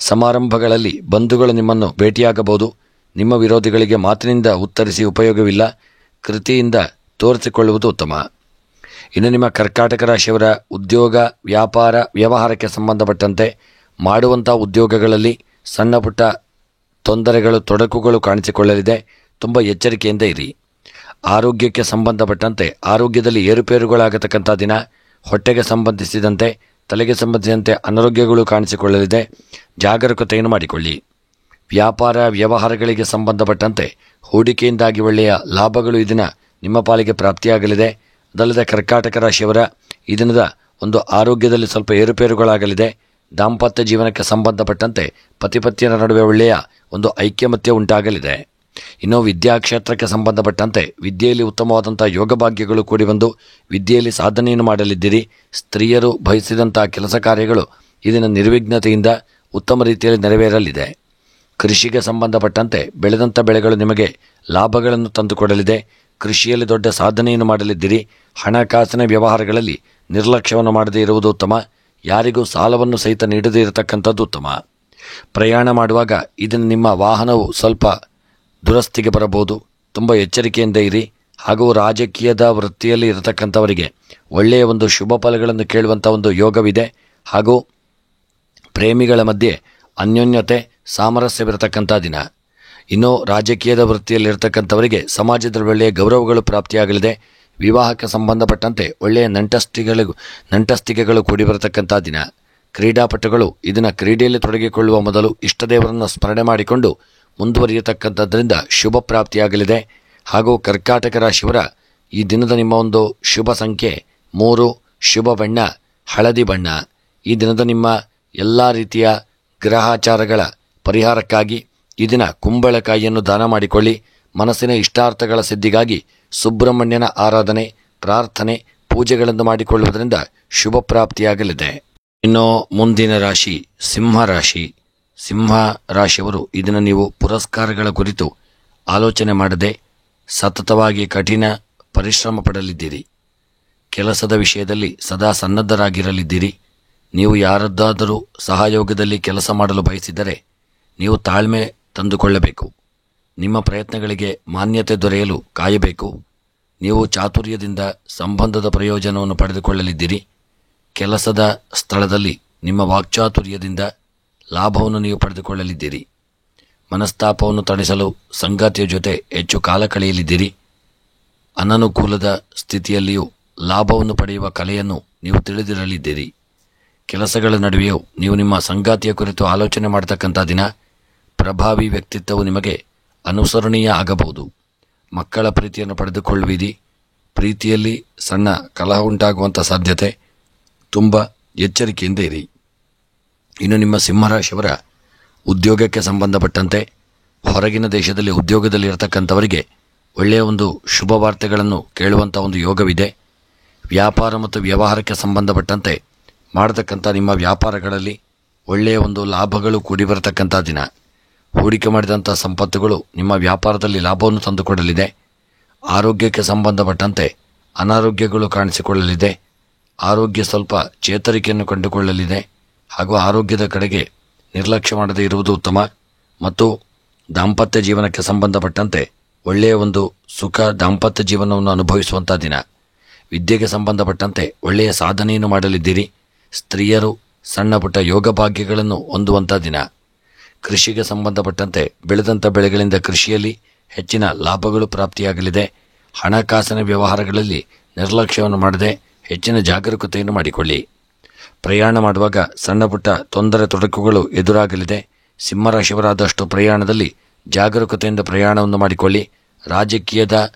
ಸಮಾರಂಭಗಳಲ್ಲಿ ಬಂಧುಗಳು ನಿಮ್ಮನ್ನು ಭೇಟಿಯಾಗಬಹುದು. ನಿಮ್ಮ ವಿರೋಧಿಗಳಿಗೆ ಮಾತಿನಿಂದ ಉತ್ತರಿಸಿ ಉಪಯೋಗವಿಲ್ಲ. ಕೃತಿಯಿಂದ ತೋರಿಸಿಕೊಳ್ಳುವುದು ಉತ್ತಮ. ಇನ್ನು ನಿಮ್ಮ ಕರ್ಕಾಟಕ ರಾಶಿಯವರ ಉದ್ಯೋಗ, ವ್ಯಾಪಾರ, ವ್ಯವಹಾರಕ್ಕೆ ಸಂಬಂಧಪಟ್ಟಂತೆ ಮಾಡುವಂಥ ಉದ್ಯೋಗಗಳಲ್ಲಿ ಸಣ್ಣ ಪುಟ್ಟ ತೊಂದರೆಗಳು, ತೊಡಕುಗಳು ಕಾಣಿಸಿಕೊಳ್ಳಲಿದೆ. ತುಂಬ ಎಚ್ಚರಿಕೆಯಿಂದ ಇರಿ. ಆರೋಗ್ಯಕ್ಕೆ ಸಂಬಂಧಪಟ್ಟಂತೆ ಆರೋಗ್ಯದಲ್ಲಿ ಏರುಪೇರುಗಳಾಗತಕ್ಕಂಥ ದಿನ. ಹೊಟ್ಟೆಗೆ ಸಂಬಂಧಿಸಿದಂತೆ, ತಲೆಗೆ ಸಂಬಂಧಿಸಿದಂತೆ ಅನಾರೋಗ್ಯಗಳು ಕಾಣಿಸಿಕೊಳ್ಳಲಿದೆ. ಜಾಗರೂಕತೆಯನ್ನು ಮಾಡಿಕೊಳ್ಳಿ. ವ್ಯಾಪಾರ ವ್ಯವಹಾರಗಳಿಗೆ ಸಂಬಂಧಪಟ್ಟಂತೆ ಹೂಡಿಕೆಯಿಂದಾಗಿ ಒಳ್ಳೆಯ ಲಾಭಗಳು ಈ ದಿನ ನಿಮ್ಮ ಪಾಲಿಗೆ ಪ್ರಾಪ್ತಿಯಾಗಲಿದೆ. ಅದಲ್ಲದೆ ಕರ್ಕಾಟಕ ರಾಶಿಯವರ ಈ ದಿನದ ಒಂದು ಆರೋಗ್ಯದಲ್ಲಿ ಸ್ವಲ್ಪ ಏರುಪೇರುಗಳಾಗಲಿದೆ. ದಾಂಪತ್ಯ ಜೀವನಕ್ಕೆ ಸಂಬಂಧಪಟ್ಟಂತೆ ಪತಿಪತ್ನಿಯರ ನಡುವೆ ಒಳ್ಳೆಯ ಒಂದು ಐಕ್ಯಮತ್ಯ ಉಂಟಾಗಲಿದೆ. ಇನ್ನು ವಿದ್ಯಾಕ್ಷೇತ್ರಕ್ಕೆ ಸಂಬಂಧಪಟ್ಟಂತೆ ವಿದ್ಯೆಯಲ್ಲಿ ಉತ್ತಮವಾದಂಥ ಯೋಗ ಭಾಗ್ಯಗಳು ಕೂಡಿ ಬಂದು ವಿದ್ಯೆಯಲ್ಲಿ ಸಾಧನೆಯನ್ನು ಮಾಡಲಿದ್ದೀರಿ. ಸ್ತ್ರೀಯರು ಬಯಸಿದಂಥ ಕೆಲಸ ಕಾರ್ಯಗಳು ಇದನ್ನು ನಿರ್ವಿಘ್ನತೆಯಿಂದ ಉತ್ತಮ ರೀತಿಯಲ್ಲಿ ನೆರವೇರಲಿದೆ. ಕೃಷಿಗೆ ಸಂಬಂಧಪಟ್ಟಂತೆ ಬೆಳೆದಂಥ ಬೆಳೆಗಳು ನಿಮಗೆ ಲಾಭಗಳನ್ನು ತಂದುಕೊಡಲಿದೆ. ಕೃಷಿಯಲ್ಲಿ ದೊಡ್ಡ ಸಾಧನೆಯನ್ನು ಮಾಡಲಿದ್ದೀರಿ. ಹಣಕಾಸಿನ ವ್ಯವಹಾರಗಳಲ್ಲಿ ನಿರ್ಲಕ್ಷ್ಯವನ್ನು ಮಾಡದೇ ಇರುವುದು ಉತ್ತಮ. ಯಾರಿಗೂ ಸಾಲವನ್ನು ಸಹಿತ ನೀಡದೇ ಇರತಕ್ಕಂಥದ್ದು ಉತ್ತಮ. ಪ್ರಯಾಣ ಮಾಡುವಾಗ ಇದನ್ನು ನಿಮ್ಮ ವಾಹನವು ಸ್ವಲ್ಪ ದುರಸ್ತಿಗೆ ಬರಬಹುದು. ತುಂಬ ಎಚ್ಚರಿಕೆಯಿಂದ ಇರಿ. ಹಾಗೂ ರಾಜಕೀಯದ ವೃತ್ತಿಯಲ್ಲಿ ಇರತಕ್ಕಂಥವರಿಗೆ ಒಳ್ಳೆಯ ಒಂದು ಶುಭ ಫಲಗಳನ್ನು ಕೇಳುವಂಥ ಒಂದು ಯೋಗವಿದೆ. ಹಾಗೂ ಪ್ರೇಮಿಗಳ ಮಧ್ಯೆ ಅನ್ಯೋನ್ಯತೆ, ಸಾಮರಸ್ಯವಿರತಕ್ಕಂಥ ದಿನ. ಇನ್ನು ರಾಜಕೀಯದ ವೃತ್ತಿಯಲ್ಲಿರ್ತಕ್ಕಂಥವರಿಗೆ ಸಮಾಜದಲ್ಲಿ ಒಳ್ಳೆಯ ಗೌರವಗಳು ಪ್ರಾಪ್ತಿಯಾಗಲಿದೆ. ವಿವಾಹಕ್ಕೆ ಸಂಬಂಧಪಟ್ಟಂತೆ ಒಳ್ಳೆಯ ನಂಟಸ್ತಿಕೆಗಳು ಕೂಡಿ ಬರತಕ್ಕಂಥ ದಿನ. ಕ್ರೀಡಾಪಟುಗಳು ಇದನ್ನು ಕ್ರೀಡೆಯಲ್ಲಿ ತೊಡಗಿಕೊಳ್ಳುವ ಮೊದಲು ಇಷ್ಟದೇವರನ್ನು ಸ್ಮರಣೆ ಮಾಡಿಕೊಂಡು ಮುಂದುವರಿಯತಕ್ಕಂಥದ್ರಿಂದ ಶುಭ ಪ್ರಾಪ್ತಿಯಾಗಲಿದೆ. ಹಾಗೂ ಕರ್ಕಾಟಕ ರಾಶಿಯವರ ಈ ದಿನದ ನಿಮ್ಮ ಒಂದು ಶುಭ ಸಂಖ್ಯೆ 3, ಶುಭ ಬಣ್ಣ ಹಳದಿ ಬಣ್ಣ. ಈ ದಿನದ ನಿಮ್ಮ ಎಲ್ಲ ರೀತಿಯ ಗ್ರಹಾಚಾರಗಳ ಪರಿಹಾರಕ್ಕಾಗಿ ಈ ದಿನ ಕುಂಬಳಕಾಯಿಯನ್ನು ದಾನ ಮಾಡಿಕೊಳ್ಳಿ. ಮನಸ್ಸಿನ ಇಷ್ಟಾರ್ಥಗಳ ಸಿದ್ಧಿಗಾಗಿ ಸುಬ್ರಹ್ಮಣ್ಯನ ಆರಾಧನೆ, ಪ್ರಾರ್ಥನೆ, ಪೂಜೆಗಳನ್ನು ಮಾಡಿಕೊಳ್ಳುವುದರಿಂದ ಶುಭ ಪ್ರಾಪ್ತಿಯಾಗಲಿದೆ. ಇನ್ನು ಮುಂದಿನ ರಾಶಿ ಸಿಂಹ ರಾಶಿ. ಸಿಂಹ ರಾಶಿಯವರು ಇದನ್ನು ನೀವು ಪುರಸ್ಕಾರಗಳ ಕುರಿತು ಆಲೋಚನೆ ಮಾಡದೆ ಸತತವಾಗಿ ಕಠಿಣ ಪರಿಶ್ರಮ ಪಡಲಿದ್ದೀರಿ. ಕೆಲಸದ ವಿಷಯದಲ್ಲಿ ಸದಾ ಸನ್ನದ್ಧರಾಗಿರಲಿದ್ದೀರಿ. ನೀವು ಯಾರದ್ದಾದರೂ ಸಹಯೋಗದಲ್ಲಿ ಕೆಲಸ ಮಾಡಲು ಬಯಸಿದರೆ ನೀವು ತಾಳ್ಮೆ ತಂದುಕೊಳ್ಳಬೇಕು. ನಿಮ್ಮ ಪ್ರಯತ್ನಗಳಿಗೆ ಮಾನ್ಯತೆ ದೊರೆಯಲು ಕಾಯಬೇಕು. ನೀವು ಚಾತುರ್ಯದಿಂದ ಸಂಬಂಧದ ಪ್ರಯೋಜನವನ್ನು ಪಡೆದುಕೊಳ್ಳಲಿದ್ದೀರಿ. ಕೆಲಸದ ಸ್ಥಳದಲ್ಲಿ ನಿಮ್ಮ ವಾಕ್ಚಾತುರ್ಯದಿಂದ ಲಾಭವನ್ನು ನೀವು ಪಡೆದುಕೊಳ್ಳಲಿದ್ದೀರಿ. ಮನಸ್ತಾಪವನ್ನು ತಣಿಸಲು ಸಂಗಾತಿಯ ಜೊತೆ ಹೆಚ್ಚು ಕಾಲ ಕಳೆಯಲಿದ್ದೀರಿ. ಅನನುಕೂಲದ ಸ್ಥಿತಿಯಲ್ಲಿಯೂ ಲಾಭವನ್ನು ಪಡೆಯುವ ಕಲೆಯನ್ನು ನೀವು ತಿಳಿದಿರಲಿದ್ದೀರಿ. ಕೆಲಸಗಳ ನಡುವೆಯೂ ನೀವು ನಿಮ್ಮ ಸಂಗಾತಿಯ ಕುರಿತು ಆಲೋಚನೆ ಮಾಡತಕ್ಕಂಥ ದಿನ. ಪ್ರಭಾವಿ ವ್ಯಕ್ತಿತ್ವವು ನಿಮಗೆ ಅನುಸರಣೀಯ ಆಗಬಹುದು. ಮಕ್ಕಳ ಪ್ರೀತಿಯನ್ನು ಪಡೆದುಕೊಳ್ಳುವಿರಿ. ಪ್ರೀತಿಯಲ್ಲಿ ಸಣ್ಣ ಕಲಹ ಉಂಟಾಗುವಂಥ ಸಾಧ್ಯತೆ. ತುಂಬ ಎಚ್ಚರಿಕೆಯಿಂದ ಇರಿ. ಇನ್ನು ನಿಮ್ಮ ಸಿಂಹರಾಶಿಯವರ ಉದ್ಯೋಗಕ್ಕೆ ಸಂಬಂಧಪಟ್ಟಂತೆ ಹೊರಗಿನ ದೇಶದಲ್ಲಿ ಉದ್ಯೋಗದಲ್ಲಿ ಇರತಕ್ಕಂಥವರಿಗೆ ಒಳ್ಳೆಯ ಒಂದು ಶುಭ ವಾರ್ತೆಗಳನ್ನು ಕೇಳುವಂಥ ಒಂದು ಯೋಗವಿದೆ. ವ್ಯಾಪಾರ ಮತ್ತು ವ್ಯವಹಾರಕ್ಕೆ ಸಂಬಂಧಪಟ್ಟಂತೆ ಮಾಡತಕ್ಕಂಥ ನಿಮ್ಮ ವ್ಯಾಪಾರಗಳಲ್ಲಿ ಒಳ್ಳೆಯ ಒಂದು ಲಾಭಗಳು ಕೂಡಿ ಬರತಕ್ಕಂಥ ದಿನ. ಹೂಡಿಕೆ ಮಾಡಿದಂಥ ಸಂಪತ್ತುಗಳು ನಿಮ್ಮ ವ್ಯಾಪಾರದಲ್ಲಿ ಲಾಭವನ್ನು ತಂದುಕೊಡಲಿದೆ. ಆರೋಗ್ಯಕ್ಕೆ ಸಂಬಂಧಪಟ್ಟಂತೆ ಅನಾರೋಗ್ಯಗಳು ಕಾಣಿಸಿಕೊಳ್ಳಲಿದೆ. ಆರೋಗ್ಯ ಸ್ವಲ್ಪ ಚೇತರಿಕೆಯನ್ನು ಕಂಡುಕೊಳ್ಳಲಿದೆ. ಹಾಗೂ ಆರೋಗ್ಯದ ಕಡೆಗೆ ನಿರ್ಲಕ್ಷ್ಯ ಮಾಡದೇ ಇರುವುದು ಉತ್ತಮ. ಮತ್ತು ದಾಂಪತ್ಯ ಜೀವನಕ್ಕೆ ಸಂಬಂಧಪಟ್ಟಂತೆ ಒಳ್ಳೆಯ ಒಂದು ಸುಖ ದಾಂಪತ್ಯ ಜೀವನವನ್ನು ಅನುಭವಿಸುವಂಥ ದಿನ. ವಿದ್ಯೆಗೆ ಸಂಬಂಧಪಟ್ಟಂತೆ ಒಳ್ಳೆಯ ಸಾಧನೆಯನ್ನು ಮಾಡಲಿದ್ದೀರಿ. ಸ್ತ್ರೀಯರು ಸಣ್ಣ ಪುಟ್ಟ ಯೋಗ ಭಾಗ್ಯಗಳನ್ನು ಹೊಂದುವಂಥ ದಿನ. ಕೃಷಿಗೆ ಸಂಬಂಧಪಟ್ಟಂತೆ ಬೆಳೆದಂಥ ಬೆಳೆಗಳಿಂದ ಕೃಷಿಯಲ್ಲಿ ಹೆಚ್ಚಿನ ಲಾಭಗಳು ಪ್ರಾಪ್ತಿಯಾಗಲಿದೆ. ಹಣಕಾಸಿನ ವ್ಯವಹಾರಗಳಲ್ಲಿ ನಿರ್ಲಕ್ಷ್ಯವನ್ನು ಮಾಡದೆ ಹೆಚ್ಚಿನ ಜಾಗರೂಕತೆಯನ್ನು ಮಾಡಿಕೊಳ್ಳಿ. ಪ್ರಯಾಣ ಮಾಡುವಾಗ ಸಣ್ಣ ಪುಟ್ಟ ತೊಂದರೆ ತೊಡಕುಗಳು ಎದುರಾಗಲಿದೆ. ಸಿಂಹರಾಶಿಯವರಾದಷ್ಟು ಪ್ರಯಾಣದಲ್ಲಿ ಜಾಗರೂಕತೆಯಿಂದ ಪ್ರಯಾಣವನ್ನು ಮಾಡಿಕೊಳ್ಳಿ. ರಾಜಕೀಯದ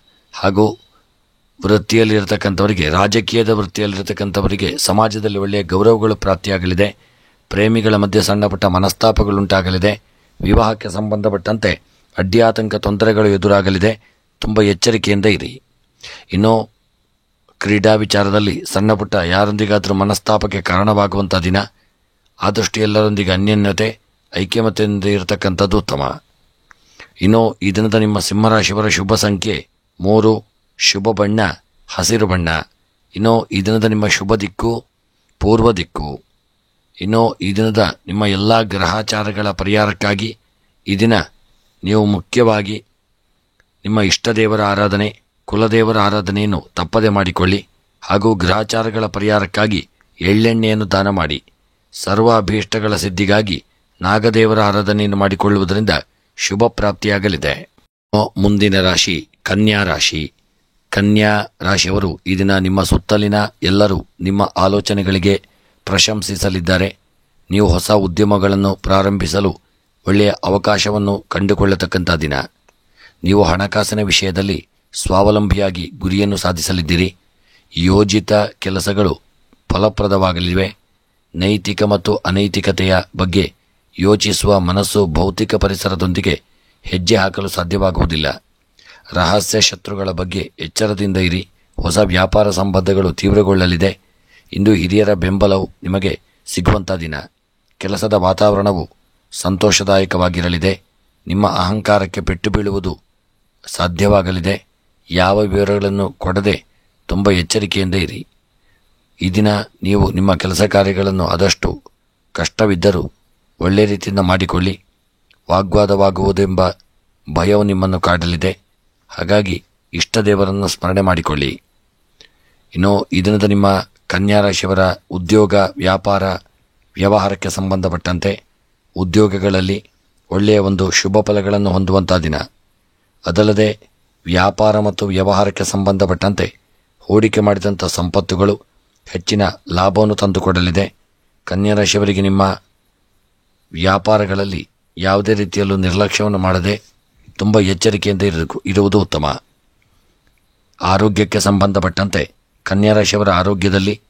ವೃತ್ತಿಯಲ್ಲಿರತಕ್ಕಂಥವರಿಗೆ ಸಮಾಜದಲ್ಲಿ ಒಳ್ಳೆಯ ಗೌರವಗಳು ಪ್ರಾಪ್ತಿಯಾಗಲಿದೆ. ಪ್ರೇಮಿಗಳ ಮಧ್ಯೆ ಸಣ್ಣ ಪುಟ್ಟ ಮನಸ್ತಾಪಗಳುಂಟಾಗಲಿದೆ. ವಿವಾಹಕ್ಕೆ ಸಂಬಂಧಪಟ್ಟಂತೆ ಅಡ್ಡಿಯಾತಂಕ ತೊಂದರೆಗಳು ಎದುರಾಗಲಿದೆ. ತುಂಬ ಎಚ್ಚರಿಕೆಯಿಂದ ಇರಿ. ಇನ್ನು ಕ್ರೀಡಾ ವಿಚಾರದಲ್ಲಿ ಸಣ್ಣ ಪುಟ್ಟ ಯಾರೊಂದಿಗಾದರೂ ಮನಸ್ತಾಪಕ್ಕೆ ಕಾರಣವಾಗುವಂಥ ದಿನ. ಆದಷ್ಟು ಎಲ್ಲರೊಂದಿಗೆ ಅನ್ಯೋನ್ಯತೆ ಐಕ್ಯಮತ್ಯದಿಂದ ಇರತಕ್ಕಂಥದ್ದು ಉತ್ತಮ. ಇನ್ನು ಈ ದಿನದ ನಿಮ್ಮ ಸಿಂಹರಾಶಿಯವರ ಶುಭ ಸಂಖ್ಯೆ 3, ಶುಭ ಬಣ್ಣ ಹಸಿರು ಬಣ್ಣ. ಇನ್ನು ಈ ದಿನದ ನಿಮ್ಮ ಶುಭ ದಿಕ್ಕು ಪೂರ್ವ ದಿಕ್ಕು. ಇನ್ನು ಈ ದಿನದ ನಿಮ್ಮ ಎಲ್ಲ ಗ್ರಹಾಚಾರಗಳ ಪರಿಹಾರಕ್ಕಾಗಿ ಈ ದಿನ ನೀವು ಮುಖ್ಯವಾಗಿ ನಿಮ್ಮ ಇಷ್ಟದೇವರ ಆರಾಧನೆ, ಕುಲದೇವರ ಆರಾಧನೆಯನ್ನು ತಪ್ಪದೆ ಮಾಡಿಕೊಳ್ಳಿ. ಹಾಗೂ ಗ್ರಹಾಚಾರಗಳ ಪರಿಹಾರಕ್ಕಾಗಿ ಎಳ್ಳೆಣ್ಣೆಯನ್ನು ದಾನ ಮಾಡಿ. ಸರ್ವ ಅಭೀಷ್ಟಗಳ ಸಿದ್ಧಿಗಾಗಿ ನಾಗದೇವರ ಆರಾಧನೆಯನ್ನು ಮಾಡಿಕೊಳ್ಳುವುದರಿಂದ ಶುಭ ಪ್ರಾಪ್ತಿಯಾಗಲಿದೆ. ಮುಂದಿನ ರಾಶಿ ಕನ್ಯಾ ರಾಶಿ. ಕನ್ಯಾ ರಾಶಿಯವರು ಈ ದಿನ ನಿಮ್ಮ ಸುತ್ತಲಿನ ಎಲ್ಲರೂ ನಿಮ್ಮ ಆಲೋಚನೆಗಳಿಗೆ ಪ್ರಶಂಸಿಸಲಿದ್ದಾರೆ. ನೀವು ಹೊಸ ಉದ್ಯಮಗಳನ್ನು ಪ್ರಾರಂಭಿಸಲು ಒಳ್ಳೆಯ ಅವಕಾಶವನ್ನು ಕಂಡುಕೊಳ್ಳತಕ್ಕಂಥ ದಿನ. ನೀವು ಹಣಕಾಸಿನ ವಿಷಯದಲ್ಲಿ ಸ್ವಾವಲಂಬಿಯಾಗಿ ಗುರಿಯನ್ನು ಸಾಧಿಸಲಿದ್ದೀರಿ. ಯೋಜಿತ ಕೆಲಸಗಳು ಫಲಪ್ರದವಾಗಲಿವೆ. ನೈತಿಕ ಮತ್ತು ಅನೈತಿಕತೆಯ ಬಗ್ಗೆ ಯೋಚಿಸುವ ಮನಸ್ಸು ಭೌತಿಕ ಪರಿಸರದೊಂದಿಗೆ ಹೆಜ್ಜೆ ಹಾಕಲು ಸಾಧ್ಯವಾಗುವುದಿಲ್ಲ. ರಹಸ್ಯ ಶತ್ರುಗಳ ಬಗ್ಗೆ ಎಚ್ಚರದಿಂದ ಇರಿ. ಹೊಸ ವ್ಯಾಪಾರ ಸಂಬಂಧಗಳು ತೀವ್ರಗೊಳ್ಳಲಿದೆ. ಇಂದು ಹಿರಿಯರ ಬೆಂಬಲವು ನಿಮಗೆ ಸಿಗುವಂಥ ದಿನ. ಕೆಲಸದ ವಾತಾವರಣವು ಸಂತೋಷದಾಯಕವಾಗಿರಲಿದೆ. ನಿಮ್ಮ ಅಹಂಕಾರಕ್ಕೆ ಪೆಟ್ಟು ಬೀಳುವುದು ಸಾಧ್ಯವಾಗಲಿದೆ. ಯಾವ ವಿವರಗಳನ್ನು ಕೊಡದೆ ತುಂಬ ಎಚ್ಚರಿಕೆಯಿಂದ ಇರಿ. ಈ ದಿನ ನೀವು ನಿಮ್ಮ ಕೆಲಸ ಕಾರ್ಯಗಳನ್ನು ಆದಷ್ಟು ಕಷ್ಟವಿದ್ದರೂ ಒಳ್ಳೆಯ ರೀತಿಯಿಂದ ಮಾಡಿಕೊಳ್ಳಿ. ವಾಗ್ವಾದವಾಗುವುದೆಂಬ ಭಯವು ನಿಮ್ಮನ್ನು ಕಾಡಲಿದೆ. ಹಾಗಾಗಿ ಇಷ್ಟ ದೇವರನ್ನು ಸ್ಮರಣೆ ಮಾಡಿಕೊಳ್ಳಿ. ಇನ್ನು ಈ ದಿನದ ನಿಮ್ಮ ಕನ್ಯಾ ರಾಶಿಯವರ ಉದ್ಯೋಗ ವ್ಯಾಪಾರ ವ್ಯವಹಾರಕ್ಕೆ ಸಂಬಂಧಪಟ್ಟಂತೆ ಉದ್ಯೋಗಗಳಲ್ಲಿ ಒಳ್ಳೆಯ ಒಂದು ಶುಭ ಫಲಗಳನ್ನು ಹೊಂದುವಂಥ ದಿನ. ಅದಲ್ಲದೆ ವ್ಯಾಪಾರ ಮತ್ತು ವ್ಯವಹಾರಕ್ಕೆ ಸಂಬಂಧಪಟ್ಟಂತೆ ಹೂಡಿಕೆ ಮಾಡಿದಂಥ ಸಂಪತ್ತುಗಳು ಹೆಚ್ಚಿನ ಲಾಭವನ್ನು ತಂದುಕೊಡಲಿದೆ. ಕನ್ಯಾ ರಾಶಿಯವರಿಗೆ ನಿಮ್ಮ ವ್ಯಾಪಾರಗಳಲ್ಲಿ ಯಾವುದೇ ರೀತಿಯಲ್ಲೂ ನಿರ್ಲಕ್ಷ್ಯವನ್ನು ಮಾಡದೆ ತುಂಬ ಎಚ್ಚರಿಕೆಯಿಂದ ಇರುವುದು ಉತ್ತಮ. ಆರೋಗ್ಯಕ್ಕೆ ಸಂಬಂಧಪಟ್ಟಂತೆ ಕನ್ಯಾ ರಾಶಿಯವರ ಆರೋಗ್ಯದಲ್ಲಿ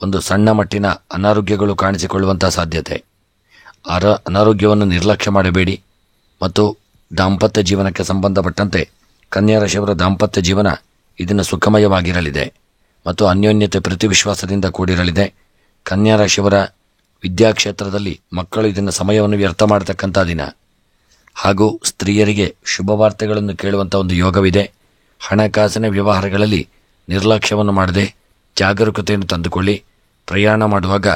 ಒಂದು ಸಣ್ಣ ಮಟ್ಟಿನ ಅನಾರೋಗ್ಯಗಳು ಕಾಣಿಸಿಕೊಳ್ಳುವಂಥ ಸಾಧ್ಯತೆ. ಅನಾರೋಗ್ಯವನ್ನು ನಿರ್ಲಕ್ಷ್ಯ ಮಾಡಬೇಡಿ. ಮತ್ತು ದಾಂಪತ್ಯ ಜೀವನಕ್ಕೆ ಸಂಬಂಧಪಟ್ಟಂತೆ ಕನ್ಯಾ ರಾಶಿಯವರ ದಾಂಪತ್ಯ ಜೀವನ ಇದನ್ನು ಸುಖಮಯವಾಗಿರಲಿದೆ ಮತ್ತು ಅನ್ಯೋನ್ಯತೆ ಪ್ರತಿ ವಿಶ್ವಾಸದಿಂದ ಕೂಡಿರಲಿದೆ. ಕನ್ಯಾ ರಾಶಿಯವರ ವಿದ್ಯಾಕ್ಷೇತ್ರದಲ್ಲಿ ಮಕ್ಕಳು ಇದನ್ನು ಸಮಯವನ್ನು ವ್ಯರ್ಥ ಮಾಡತಕ್ಕಂಥ ದಿನ. ಹಾಗೂ ಸ್ತ್ರೀಯರಿಗೆ ಶುಭ ವಾರ್ತೆಗಳನ್ನು ಕೇಳುವಂಥ ಒಂದು ಯೋಗವಿದೆ. ಹಣಕಾಸಿನ ವ್ಯವಹಾರಗಳಲ್ಲಿ ನಿರ್ಲಕ್ಷ್ಯವನ್ನು ಮಾಡದೆ ಜಾಗರೂಕತೆಯನ್ನು ತಂದುಕೊಳ್ಳಿ. ಪ್ರಯಾಣ ಮಾಡುವಾಗ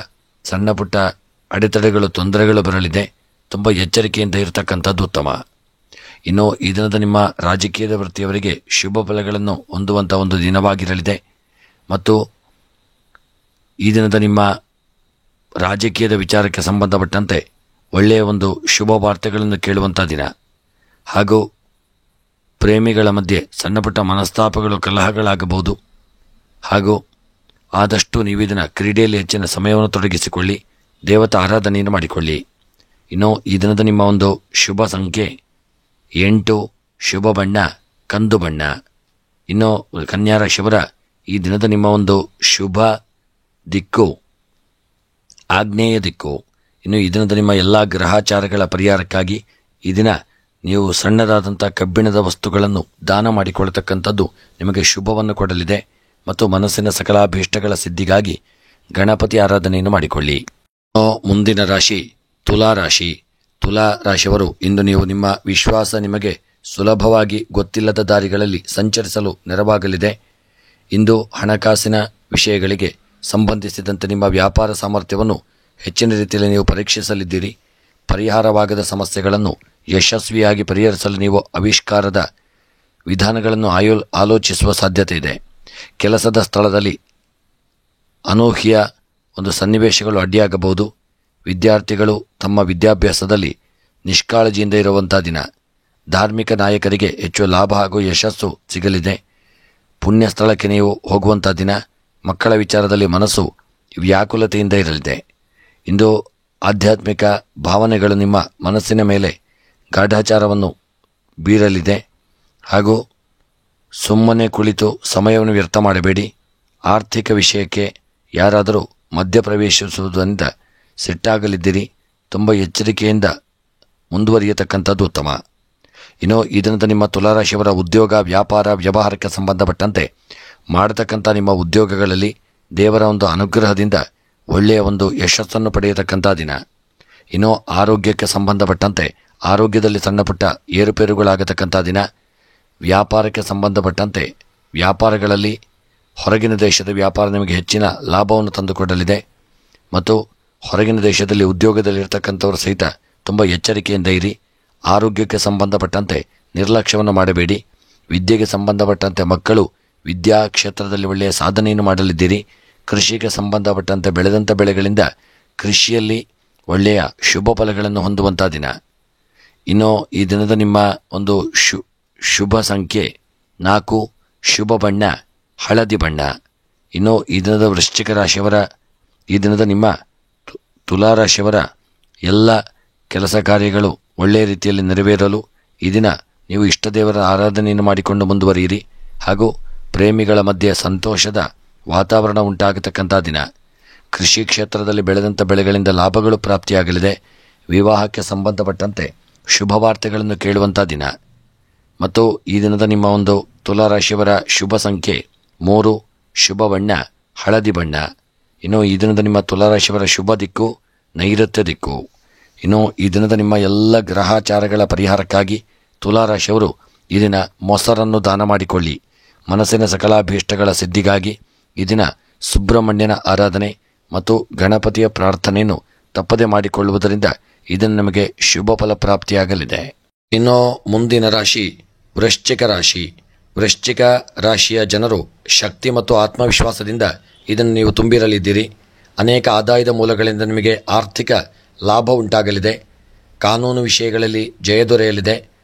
ಸಣ್ಣ ಪುಟ್ಟ ಅಡೆತಡೆಗಳು ತೊಂದರೆಗಳು ಬರಲಿದೆ. ತುಂಬ ಎಚ್ಚರಿಕೆಯಿಂದ ಇರತಕ್ಕಂಥದ್ದು ಉತ್ತಮ. ಇನ್ನು ಈ ದಿನದ ನಿಮ್ಮ ರಾಜಕೀಯದ ವೃತ್ತಿಯವರಿಗೆ ಶುಭ ಫಲಗಳನ್ನು ಹೊಂದುವಂಥ ಒಂದು ದಿನವಾಗಿರಲಿದೆ. ಮತ್ತು ಈ ದಿನದ ನಿಮ್ಮ ರಾಜಕೀಯದ ವಿಚಾರಕ್ಕೆ ಸಂಬಂಧಪಟ್ಟಂತೆ ಒಳ್ಳೆಯ ಒಂದು ಶುಭ ವಾರ್ತೆಗಳನ್ನು ಕೇಳುವಂಥ ದಿನ. ಹಾಗೂ ಪ್ರೇಮಿಗಳ ಮಧ್ಯೆ ಸಣ್ಣ ಪುಟ್ಟ ಮನಸ್ತಾಪಗಳು, ಕಲಹಗಳಾಗಬಹುದು. ಹಾಗೂ ಆದಷ್ಟು ನೀವು ಇದನ್ನು ಕ್ರೀಡೆಯಲ್ಲಿ ಹೆಚ್ಚಿನ ಸಮಯವನ್ನು ತೊಡಗಿಸಿಕೊಳ್ಳಿ, ದೇವತಾ ಆರಾಧನೆಯನ್ನು ಮಾಡಿಕೊಳ್ಳಿ. ಇನ್ನು ಈ ದಿನದ ನಿಮ್ಮ ಒಂದು ಶುಭ ಸಂಖ್ಯೆ 8, ಶುಭ ಬಣ್ಣ ಕಂದು ಬಣ್ಣ. ಇನ್ನು ಕನ್ಯಾ ರಾಶಿಯವರ ಈ ದಿನದ ನಿಮ್ಮ ಒಂದು ಶುಭ ದಿಕ್ಕು ಆಗ್ನೇಯ ದಿಕ್ಕು. ಇನ್ನು ಈ ದಿನದ ನಿಮ್ಮ ಎಲ್ಲ ಗ್ರಹಾಚಾರಗಳ ಪರಿಹಾರಕ್ಕಾಗಿ ಈ ದಿನ ನೀವು ಸಣ್ಣದಾದಂಥ ಕಬ್ಬಿಣದ ವಸ್ತುಗಳನ್ನು ದಾನ ಮಾಡಿಕೊಳ್ಳತಕ್ಕಂಥದ್ದು ನಿಮಗೆ ಶುಭವನ್ನು ಕೊಡಲಿದೆ. ಮತ್ತು ಮನಸ್ಸಿನ ಸಕಲಾಭೀಷ್ಟಗಳ ಸಿದ್ಧಿಗಾಗಿ ಗಣಪತಿ ಆರಾಧನೆಯನ್ನು ಮಾಡಿಕೊಳ್ಳಿ. ಮುಂದಿನ ರಾಶಿ ತುಲಾ ರಾಶಿ. ತುಲಾ ರಾಶಿಯವರು ಇಂದು ನೀವು ನಿಮ್ಮ ವಿಶ್ವಾಸ ನಿಮಗೆ ಸುಲಭವಾಗಿ ಗೊತ್ತಿಲ್ಲದ ದಾರಿಗಳಲ್ಲಿ ಸಂಚರಿಸಲು ನೆರವಾಗಲಿದೆ. ಇಂದು ಹಣಕಾಸಿನ ವಿಷಯಗಳಿಗೆ ಸಂಬಂಧಿಸಿದಂತೆ ನಿಮ್ಮ ವ್ಯಾಪಾರ ಸಾಮರ್ಥ್ಯವನ್ನು ಹೆಚ್ಚಿನ ರೀತಿಯಲ್ಲಿ ನೀವು ಪರೀಕ್ಷಿಸಲಿದ್ದೀರಿ. ಪರಿಹಾರವಾಗದ ಸಮಸ್ಯೆಗಳನ್ನು ಯಶಸ್ವಿಯಾಗಿ ಪರಿಹರಿಸಲು ನೀವು ಆವಿಷ್ಕಾರದ ವಿಧಾನಗಳನ್ನು ಆಲೋಚಿಸುವ ಸಾಧ್ಯತೆ ಇದೆ. ಕೆಲಸದ ಸ್ಥಳದಲ್ಲಿ ಅನೂಹ್ಯ ಒಂದು ಸನ್ನಿವೇಶಗಳು ಅಡ್ಡಿಯಾಗಬಹುದು. ವಿದ್ಯಾರ್ಥಿಗಳು ತಮ್ಮ ವಿದ್ಯಾಭ್ಯಾಸದಲ್ಲಿ ನಿಷ್ಕಾಳಜಿಯಿಂದ ಇರುವಂಥ ದಿನ. ಧಾರ್ಮಿಕ ನಾಯಕರಿಗೆ ಹೆಚ್ಚು ಲಾಭ ಹಾಗೂ ಯಶಸ್ಸು ಸಿಗಲಿದೆ. ಪುಣ್ಯ ಸ್ಥಳಕ್ಕೆ ನೀವು ಹೋಗುವಂಥ ದಿನ. ಮಕ್ಕಳ ವಿಚಾರದಲ್ಲಿ ಮನಸ್ಸು ವ್ಯಾಕುಲತೆಯಿಂದ ಇರಲಿದೆ. ಇಂದು ಆಧ್ಯಾತ್ಮಿಕ ಭಾವನೆಗಳು ನಿಮ್ಮ ಮನಸ್ಸಿನ ಮೇಲೆ ಗಾಢಾಚಾರವನ್ನು ಬೀರಲಿದೆ. ಹಾಗೂ ಸುಮ್ಮನೆ ಕುಳಿತು ಸಮಯವನ್ನು ವ್ಯರ್ಥ ಮಾಡಬೇಡಿ. ಆರ್ಥಿಕ ವಿಷಯಕ್ಕೆ ಯಾರಾದರೂ ಮಧ್ಯಪ್ರವೇಶಿಸುವುದರಿಂದ ಸಿಟ್ಟಾಗಲಿದ್ದೀರಿ. ತುಂಬ ಎಚ್ಚರಿಕೆಯಿಂದ ಮುಂದುವರಿಯತಕ್ಕಂಥದ್ದು ಉತ್ತಮ. ಇನ್ನು ಈ ದಿನದ ನಿಮ್ಮ ತುಲಾರಾಶಿಯವರ ಉದ್ಯೋಗ, ವ್ಯಾಪಾರ, ವ್ಯವಹಾರಕ್ಕೆ ಸಂಬಂಧಪಟ್ಟಂತೆ ಮಾಡತಕ್ಕಂಥ ನಿಮ್ಮ ಉದ್ಯೋಗಗಳಲ್ಲಿ ದೇವರ ಒಂದು ಅನುಗ್ರಹದಿಂದ ಒಳ್ಳೆಯ ಒಂದು ಯಶಸ್ಸನ್ನು ಪಡೆಯತಕ್ಕಂಥ ದಿನ. ಇನ್ನು ಆರೋಗ್ಯಕ್ಕೆ ಸಂಬಂಧಪಟ್ಟಂತೆ ಆರೋಗ್ಯದಲ್ಲಿ ಸಣ್ಣ ಪುಟ್ಟ ಏರುಪೇರುಗಳಾಗತಕ್ಕಂಥ ದಿನ. ವ್ಯಾಪಾರಕ್ಕೆ ಸಂಬಂಧಪಟ್ಟಂತೆ ವ್ಯಾಪಾರಗಳಲ್ಲಿ ಹೊರಗಿನ ದೇಶದ ವ್ಯಾಪಾರ ನಿಮಗೆ ಹೆಚ್ಚಿನ ಲಾಭವನ್ನು ತಂದುಕೊಡಲಿದೆ. ಮತ್ತು ಹೊರಗಿನ ದೇಶದಲ್ಲಿ ಉದ್ಯೋಗದಲ್ಲಿರ್ತಕ್ಕಂಥವರು ಸಹಿತ ತುಂಬ ಎಚ್ಚರಿಕೆಯಿಂದ ಇರಿ. ಆರೋಗ್ಯಕ್ಕೆ ಸಂಬಂಧಪಟ್ಟಂತೆ ನಿರ್ಲಕ್ಷ್ಯವನ್ನು ಮಾಡಬೇಡಿ. ವಿದ್ಯೆಗೆ ಸಂಬಂಧಪಟ್ಟಂತೆ ಮಕ್ಕಳು ವಿದ್ಯಾ ಕ್ಷೇತ್ರದಲ್ಲಿ ಒಳ್ಳೆಯ ಸಾಧನೆಯನ್ನು ಮಾಡಲಿದ್ದೀರಿ. ಕೃಷಿಗೆ ಸಂಬಂಧಪಟ್ಟಂತೆ ಬೆಳೆದಂಥ ಬೆಳೆಗಳಿಂದ ಕೃಷಿಯಲ್ಲಿ ಒಳ್ಳೆಯ ಶುಭ ಫಲಗಳನ್ನು ಹೊಂದುವಂಥ ದಿನ. ಇನ್ನು ಈ ದಿನದ ನಿಮ್ಮ ಒಂದು ಶುಭ ಸಂಖ್ಯೆ 4, ಶುಭ ಬಣ್ಣ ಹಳದಿ ಬಣ್ಣ. ಇನ್ನು ಈ ದಿನದ ವೃಶ್ಚಿಕ ರಾಶಿಯವರ ಈ ದಿನದ ನಿಮ್ಮ ತುಲಾರಾಶಿಯವರ ಎಲ್ಲ ಕೆಲಸ ಕಾರ್ಯಗಳು ಒಳ್ಳೆಯ ರೀತಿಯಲ್ಲಿ ನೆರವೇರಲು ಈ ದಿನ ನೀವು ಇಷ್ಟದೇವರ ಆರಾಧನೆಯನ್ನು ಮಾಡಿಕೊಂಡು ಮುಂದುವರಿಯಿರಿ. ಹಾಗೂ ಪ್ರೇಮಿಗಳ ಮಧ್ಯೆ ಸಂತೋಷದ ವಾತಾವರಣ ಉಂಟಾಗತಕ್ಕಂಥ ದಿನ. ಕೃಷಿ ಕ್ಷೇತ್ರದಲ್ಲಿ ಬೆಳೆದಂಥ ಬೆಳೆಗಳಿಂದ ಲಾಭಗಳು ಪ್ರಾಪ್ತಿಯಾಗಲಿದೆ. ವಿವಾಹಕ್ಕೆ ಸಂಬಂಧಪಟ್ಟಂತೆ ಶುಭ ವಾರ್ತೆಗಳನ್ನು ಕೇಳುವಂಥ ದಿನ. ಮತ್ತು ಈ ದಿನದ ನಿಮ್ಮ ಒಂದು ತುಲಾರಾಶಿಯವರ ಶುಭ ಸಂಖ್ಯೆ 3, ಶುಭ ಬಣ್ಣ ಹಳದಿ ಬಣ್ಣ. ಇನ್ನು ಈ ದಿನದ ನಿಮ್ಮ ತುಲಾರಾಶಿಯವರ ಶುಭ ದಿಕ್ಕು ನೈಋತ್ಯ ದಿಕ್ಕು. ಇನ್ನು ಈ ದಿನದ ನಿಮ್ಮ ಎಲ್ಲ ಗ್ರಹಾಚಾರಗಳ ಪರಿಹಾರಕ್ಕಾಗಿ ತುಲಾರಾಶಿಯವರು ಈ ದಿನ ಮೊಸರನ್ನು ದಾನ ಮಾಡಿಕೊಳ್ಳಿ. ಮನಸ್ಸಿನ ಸಕಲಾಭೀಷ್ಟಗಳ ಸಿದ್ಧಿಗಾಗಿ ಈ ದಿನ ಸುಬ್ರಹ್ಮಣ್ಯನ ಆರಾಧನೆ ಮತ್ತು ಗಣಪತಿಯ ಪ್ರಾರ್ಥನೆಯನ್ನು ತಪ್ಪದೆ ಮಾಡಿಕೊಳ್ಳುವುದರಿಂದ ಇದನ್ನು ನಮಗೆ ಶುಭ ಫಲ ಪ್ರಾಪ್ತಿಯಾಗಲಿದೆ. ಇನ್ನು ಮುಂದಿನ ರಾಶಿ ವೃಶ್ಚಿಕ ರಾಶಿ. ವೃಶ್ಚಿಕ ರಾಶಿಯ ಜನರು ಶಕ್ತಿ ಮತ್ತು ಆತ್ಮವಿಶ್ವಾಸದಿಂದ ಇದನ್ನು ನೀವು ತುಂಬಿರಲಿದ್ದೀರಿ. ಅನೇಕ ಆದಾಯದ ಮೂಲಗಳಿಂದ ನಿಮಗೆ ಆರ್ಥಿಕ ಲಾಭ ಉಂಟಾಗಲಿದೆ. ಕಾನೂನು ವಿಷಯಗಳಲ್ಲಿ ಜಯ ದೊರೆಯಲಿದೆ.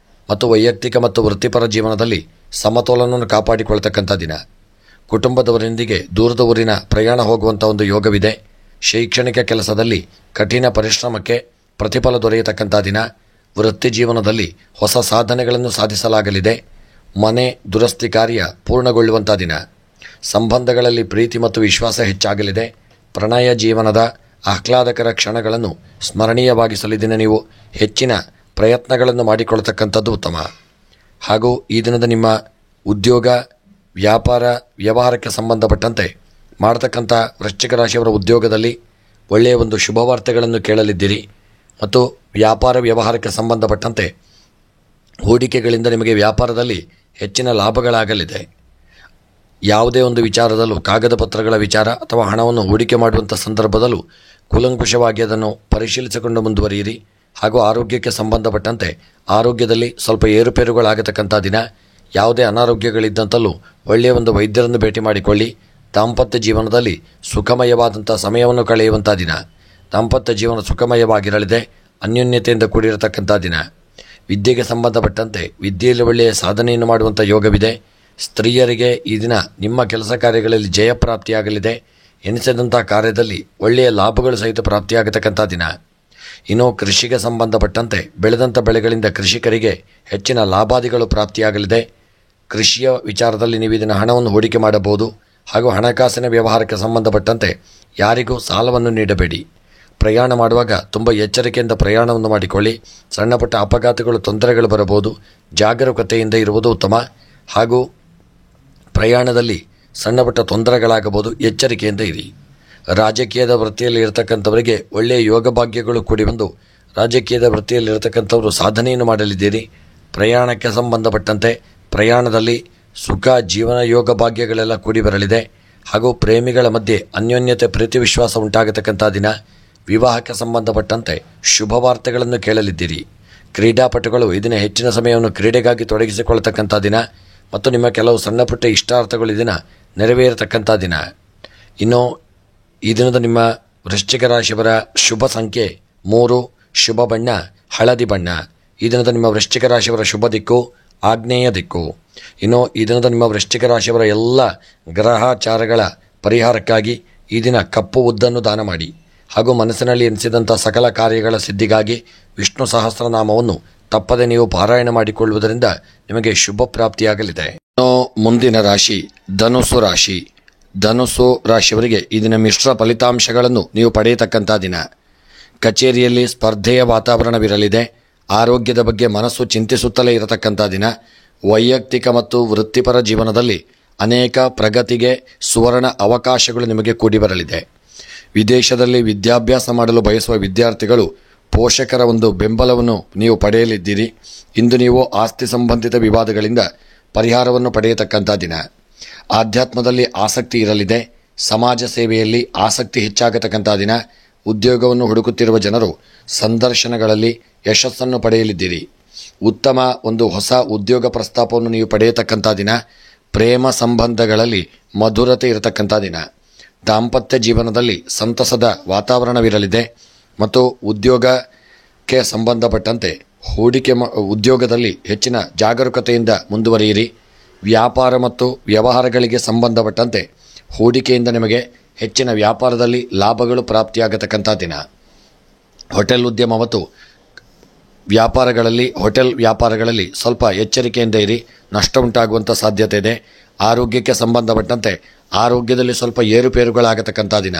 ಮತ್ತು ವೈಯಕ್ತಿಕ ಮತ್ತು ವೃತ್ತಿಪರ ಜೀವನದಲ್ಲಿ ಸಮತೋಲನವನ್ನು ಕಾಪಾಡಿಕೊಳ್ತಕ್ಕಂಥ ದಿನ. ಕುಟುಂಬದವರೊಂದಿಗೆ ದೂರದ ಊರಿನ ಪ್ರಯಾಣ ಹೋಗುವಂಥ ಒಂದು ಯೋಗವಿದೆ. ಶೈಕ್ಷಣಿಕ ಕೆಲಸದಲ್ಲಿ ಕಠಿಣ ಪರಿಶ್ರಮಕ್ಕೆ ಪ್ರತಿಫಲ ದೊರೆಯತಕ್ಕಂಥ ದಿನ. ವೃತ್ತಿ ಜೀವನದಲ್ಲಿ ಹೊಸ ಸಾಧನೆಗಳನ್ನು ಸಾಧಿಸಲಾಗಲಿದೆ. ಮನೆ ದುರಸ್ತಿ ಕಾರ್ಯ ಪೂರ್ಣಗೊಳ್ಳುವಂಥ ದಿನ. ಸಂಬಂಧಗಳಲ್ಲಿ ಪ್ರೀತಿ ಮತ್ತು ವಿಶ್ವಾಸ ಹೆಚ್ಚಾಗಲಿದೆ. ಪ್ರಣಯ ಜೀವನದ ಆಹ್ಲಾದಕರ ಕ್ಷಣಗಳನ್ನು ಸ್ಮರಣೀಯವಾಗಿಸಲು ದಿನ ನೀವು ಹೆಚ್ಚಿನ ಪ್ರಯತ್ನಗಳನ್ನು ಮಾಡಿಕೊಳ್ಳತಕ್ಕಂಥದ್ದು ಉತ್ತಮ. ಹಾಗೂ ಈ ದಿನದ ನಿಮ್ಮ ಉದ್ಯೋಗ, ವ್ಯಾಪಾರ, ವ್ಯವಹಾರಕ್ಕೆ ಸಂಬಂಧಪಟ್ಟಂತೆ ಮಾಡತಕ್ಕಂಥ ವೃಶ್ಚಿಕ ರಾಶಿಯವರ ಉದ್ಯೋಗದಲ್ಲಿ ಒಳ್ಳೆಯ ಒಂದು ಶುಭವಾರ್ತೆಗಳನ್ನು ಕೇಳಲಿದ್ದೀರಿ. ಮತ್ತು ವ್ಯಾಪಾರ ವ್ಯವಹಾರಕ್ಕೆ ಸಂಬಂಧಪಟ್ಟಂತೆ ಹೂಡಿಕೆಗಳಿಂದ ನಿಮಗೆ ವ್ಯಾಪಾರದಲ್ಲಿ ಹೆಚ್ಚಿನ ಲಾಭಗಳಾಗಲಿದೆ. ಯಾವುದೇ ಒಂದು ವಿಚಾರದಲ್ಲೂ ಕಾಗದ ಪತ್ರಗಳ ವಿಚಾರ ಅಥವಾ ಹಣವನ್ನು ಹೂಡಿಕೆ ಮಾಡುವಂಥ ಸಂದರ್ಭದಲ್ಲೂ ಕೂಲಂಕುಷವಾಗಿ ಅದನ್ನು ಪರಿಶೀಲಿಸಿಕೊಂಡು ಮುಂದುವರಿಯಿರಿ. ಹಾಗೂ ಆರೋಗ್ಯಕ್ಕೆ ಸಂಬಂಧಪಟ್ಟಂತೆ ಆರೋಗ್ಯದಲ್ಲಿ ಸ್ವಲ್ಪ ಏರುಪೇರುಗಳಾಗತಕ್ಕಂಥ ದಿನ. ಯಾವುದೇ ಅನಾರೋಗ್ಯಗಳಿದ್ದಂತಲೂ ಒಳ್ಳೆಯ ಒಂದು ವೈದ್ಯರನ್ನು ಭೇಟಿ ಮಾಡಿಕೊಳ್ಳಿ. ದಾಂಪತ್ಯ ಜೀವನದಲ್ಲಿ ಸುಖಮಯವಾದಂಥ ಸಮಯವನ್ನು ಕಳೆಯುವಂಥ ದಿನ. ದಾಂಪತ್ಯ ಜೀವನ ಸುಖಮಯವಾಗಿರಲಿದೆ. ಅನ್ಯೋನ್ಯತೆಯಿಂದ ಕೂಡಿರತಕ್ಕಂಥ ದಿನ. ವಿದ್ಯೆಗೆ ಸಂಬಂಧಪಟ್ಟಂತೆ ವಿದ್ಯೆಯಲ್ಲಿ ಒಳ್ಳೆಯ ಸಾಧನೆಯನ್ನು ಮಾಡುವಂಥ ಯೋಗವಿದೆ. ಸ್ತ್ರೀಯರಿಗೆ ಈ ದಿನ ನಿಮ್ಮ ಕೆಲಸ ಕಾರ್ಯಗಳಲ್ಲಿ ಜಯಪ್ರಾಪ್ತಿಯಾಗಲಿದೆ. ಎನಿಸಿದಂಥ ಕಾರ್ಯದಲ್ಲಿ ಒಳ್ಳೆಯ ಲಾಭಗಳು ಸಹಿತ ಪ್ರಾಪ್ತಿಯಾಗತಕ್ಕಂಥ ದಿನ. ಇನ್ನು ಕೃಷಿಗೆ ಸಂಬಂಧಪಟ್ಟಂತೆ ಬೆಳೆದಂಥ ಬೆಳೆಗಳಿಂದ ಕೃಷಿಕರಿಗೆ ಹೆಚ್ಚಿನ ಲಾಭಾದಿಗಳು ಪ್ರಾಪ್ತಿಯಾಗಲಿದೆ. ಕೃಷಿಯ ವಿಚಾರದಲ್ಲಿ ನೀವು ಇದನ್ನು ಹಣವನ್ನು ಹೂಡಿಕೆ ಮಾಡಬಹುದು. ಹಾಗೂ ಹಣಕಾಸಿನ ವ್ಯವಹಾರಕ್ಕೆ ಸಂಬಂಧಪಟ್ಟಂತೆ ಯಾರಿಗೂ ಸಾಲವನ್ನು ನೀಡಬೇಡಿ. ಪ್ರಯಾಣ ಮಾಡುವಾಗ ತುಂಬ ಎಚ್ಚರಿಕೆಯಿಂದ ಪ್ರಯಾಣವನ್ನು ಮಾಡಿಕೊಳ್ಳಿ. ಸಣ್ಣ ಪುಟ್ಟ ಅಪಘಾತಗಳು, ತೊಂದರೆಗಳು ಬರಬಹುದು. ಜಾಗರೂಕತೆಯಿಂದ ಇರುವುದು ಉತ್ತಮ. ಹಾಗೂ ಪ್ರಯಾಣದಲ್ಲಿ ಸಣ್ಣ ಪುಟ್ಟ ತೊಂದರೆಗಳಾಗಬಹುದು. ಎಚ್ಚರಿಕೆಯಿಂದ ಇರಿ. ರಾಜಕೀಯದ ವೃತ್ತಿಯಲ್ಲಿ ಇರತಕ್ಕಂಥವರಿಗೆ ಒಳ್ಳೆಯ ಯೋಗ ಭಾಗ್ಯಗಳು ಕೂಡಿ ಬಂದು ರಾಜಕೀಯದ ವೃತ್ತಿಯಲ್ಲಿ ಇರತಕ್ಕಂಥವರು ಸಾಧನೆಯನ್ನು ಮಾಡಲಿದ್ದೀರಿ. ಪ್ರಯಾಣಕ್ಕೆ ಸಂಬಂಧಪಟ್ಟಂತೆ ಪ್ರಯಾಣದಲ್ಲಿ ಸುಖ, ಜೀವನ, ಯೋಗ ಭಾಗ್ಯಗಳೆಲ್ಲ ಕೂಡಿ ಬರಲಿದೆ. ಹಾಗೂ ಪ್ರೇಮಿಗಳ ಮಧ್ಯೆ ಅನ್ಯೋನ್ಯತೆ, ಪ್ರೀತಿ, ವಿಶ್ವಾಸ ಉಂಟಾಗತಕ್ಕಂಥ ದಿನ. ವಿವಾಹಕ್ಕೆ ಸಂಬಂಧಪಟ್ಟಂತೆ ಶುಭ ವಾರ್ತೆಗಳನ್ನು ಕೇಳಲಿದ್ದೀರಿ. ಕ್ರೀಡಾಪಟುಗಳು ಇದನ್ನು ಹೆಚ್ಚಿನ ಸಮಯವನ್ನು ಕ್ರೀಡೆಗಾಗಿ ತೊಡಗಿಸಿಕೊಳ್ಳತಕ್ಕಂಥ ದಿನ. ಮತ್ತು ನಿಮ್ಮ ಕೆಲವು ಸಣ್ಣ ಪುಟ್ಟ ಇಷ್ಟಾರ್ಥಗಳು ಈ ದಿನ ನೆರವೇರತಕ್ಕಂಥ ದಿನ. ಇನ್ನು ಈ ದಿನದ ನಿಮ್ಮ ವೃಶ್ಚಿಕ ರಾಶಿಯವರ ಶುಭ ಸಂಖ್ಯೆ 3, ಶುಭ ಬಣ್ಣ ಹಳದಿ ಬಣ್ಣ. ಈ ದಿನದ ನಿಮ್ಮ ವೃಶ್ಚಿಕ ರಾಶಿಯವರ ಶುಭ ದಿಕ್ಕು ಆಗ್ನೇಯ ದಿಕ್ಕು. ಇನ್ನು ಈ ದಿನದ ನಿಮ್ಮ ವೃಶ್ಚಿಕ ರಾಶಿಯವರ ಎಲ್ಲ ಗ್ರಹಾಚಾರಗಳ ಪರಿಹಾರಕ್ಕಾಗಿ ಈ ದಿನ ಕಪ್ಪು ಉದ್ದನ್ನು ದಾನ ಮಾಡಿ. ಹಾಗೂ ಮನಸ್ಸಿನಲ್ಲಿ ಎನಿಸಿದಂಥ ಸಕಲ ಕಾರ್ಯಗಳ ಸಿದ್ಧಿಗಾಗಿ ವಿಷ್ಣು ಸಹಸ್ರನಾಮವನ್ನು ತಪ್ಪದೆ ನೀವು ಪಾರಾಯಣ ಮಾಡಿಕೊಳ್ಳುವುದರಿಂದ ನಿಮಗೆ ಶುಭ ಪ್ರಾಪ್ತಿಯಾಗಲಿದೆ. ಇನ್ನು ಮುಂದಿನ ರಾಶಿ ಧನುಸ್ಸು ರಾಶಿ. ಧನುಸ್ಸು ರಾಶಿಯವರಿಗೆ ಈ ದಿನ ಮಿಶ್ರ ಫಲಿತಾಂಶಗಳನ್ನು ನೀವು ಪಡೆಯತಕ್ಕಂಥ ದಿನ. ಕಚೇರಿಯಲ್ಲಿ ಸ್ಪರ್ಧೆಯ ವಾತಾವರಣವಿರಲಿದೆ. ಆರೋಗ್ಯದ ಬಗ್ಗೆ ಮನಸ್ಸು ಚಿಂತಿಸುತ್ತಲೇ ಇರತಕ್ಕಂಥ ದಿನ. ವೈಯಕ್ತಿಕ ಮತ್ತು ವೃತ್ತಿಪರ ಜೀವನದಲ್ಲಿ ಅನೇಕ ಪ್ರಗತಿಗೆ ಸುವರ್ಣ ಅವಕಾಶಗಳು ನಿಮಗೆ ಕೂಡಿ ಬರಲಿದೆ. ವಿದೇಶದಲ್ಲಿ ವಿದ್ಯಾಭ್ಯಾಸ ಮಾಡಲು ಬಯಸುವ ವಿದ್ಯಾರ್ಥಿಗಳು ಪೋಷಕರ ಒಂದು ಬೆಂಬಲವನ್ನು ನೀವು ಪಡೆಯಲಿದ್ದೀರಿ. ಇಂದು ನೀವು ಆಸ್ತಿ ಸಂಬಂಧಿತ ವಿವಾದಗಳಿಂದ ಪರಿಹಾರವನ್ನು ಪಡೆಯತಕ್ಕಂಥ ದಿನ. ಆಧ್ಯಾತ್ಮದಲ್ಲಿ ಆಸಕ್ತಿ ಇರಲಿದೆ. ಸಮಾಜ ಸೇವೆಯಲ್ಲಿ ಆಸಕ್ತಿ ಹೆಚ್ಚಾಗತಕ್ಕಂಥ ದಿನ. ಉದ್ಯೋಗವನ್ನು ಹುಡುಕುತ್ತಿರುವ ಜನರು ಸಂದರ್ಶನಗಳಲ್ಲಿ ಯಶಸ್ಸನ್ನು ಪಡೆಯಲಿದ್ದೀರಿ. ಉತ್ತಮ ಒಂದು ಹೊಸ ಉದ್ಯೋಗ ಪ್ರಸ್ತಾಪವನ್ನು ನೀವು ಪಡೆಯತಕ್ಕಂಥ ದಿನ. ಪ್ರೇಮ ಸಂಬಂಧಗಳಲ್ಲಿ ಮಧುರತೆ ಇರತಕ್ಕಂಥ ದಿನ. ದಾಂಪತ್ಯ ಜೀವನದಲ್ಲಿ ಸಂತಸದ ವಾತಾವರಣವಿರಲಿದೆ. ಮತ್ತು ಉದ್ಯೋಗಕ್ಕೆ ಸಂಬಂಧಪಟ್ಟಂತೆ ಉದ್ಯೋಗದಲ್ಲಿ ಹೆಚ್ಚಿನ ಜಾಗರೂಕತೆಯಿಂದ ಮುಂದುವರಿಯಿರಿ. ವ್ಯಾಪಾರ ಮತ್ತು ವ್ಯವಹಾರಗಳಿಗೆ ಸಂಬಂಧಪಟ್ಟಂತೆ ಹೂಡಿಕೆಯಿಂದ ನಿಮಗೆ ಹೆಚ್ಚಿನ ವ್ಯಾಪಾರದಲ್ಲಿ ಲಾಭಗಳು ಪ್ರಾಪ್ತಿಯಾಗತಕ್ಕಂಥ ದಿನ. ಹೋಟೆಲ್ ಉದ್ಯಮ ಮತ್ತು ಹೋಟೆಲ್ ವ್ಯಾಪಾರಗಳಲ್ಲಿ ಸ್ವಲ್ಪ ಎಚ್ಚರಿಕೆಯಿಂದ ಇರಿ. ನಷ್ಟ ಉಂಟಾಗುವಂಥ ಸಾಧ್ಯತೆ ಇದೆ. ಆರೋಗ್ಯಕ್ಕೆ ಸಂಬಂಧಪಟ್ಟಂತೆ ಆರೋಗ್ಯದಲ್ಲಿ ಸ್ವಲ್ಪ ಏರುಪೇರುಗಳಾಗತಕ್ಕಂಥ ದಿನ.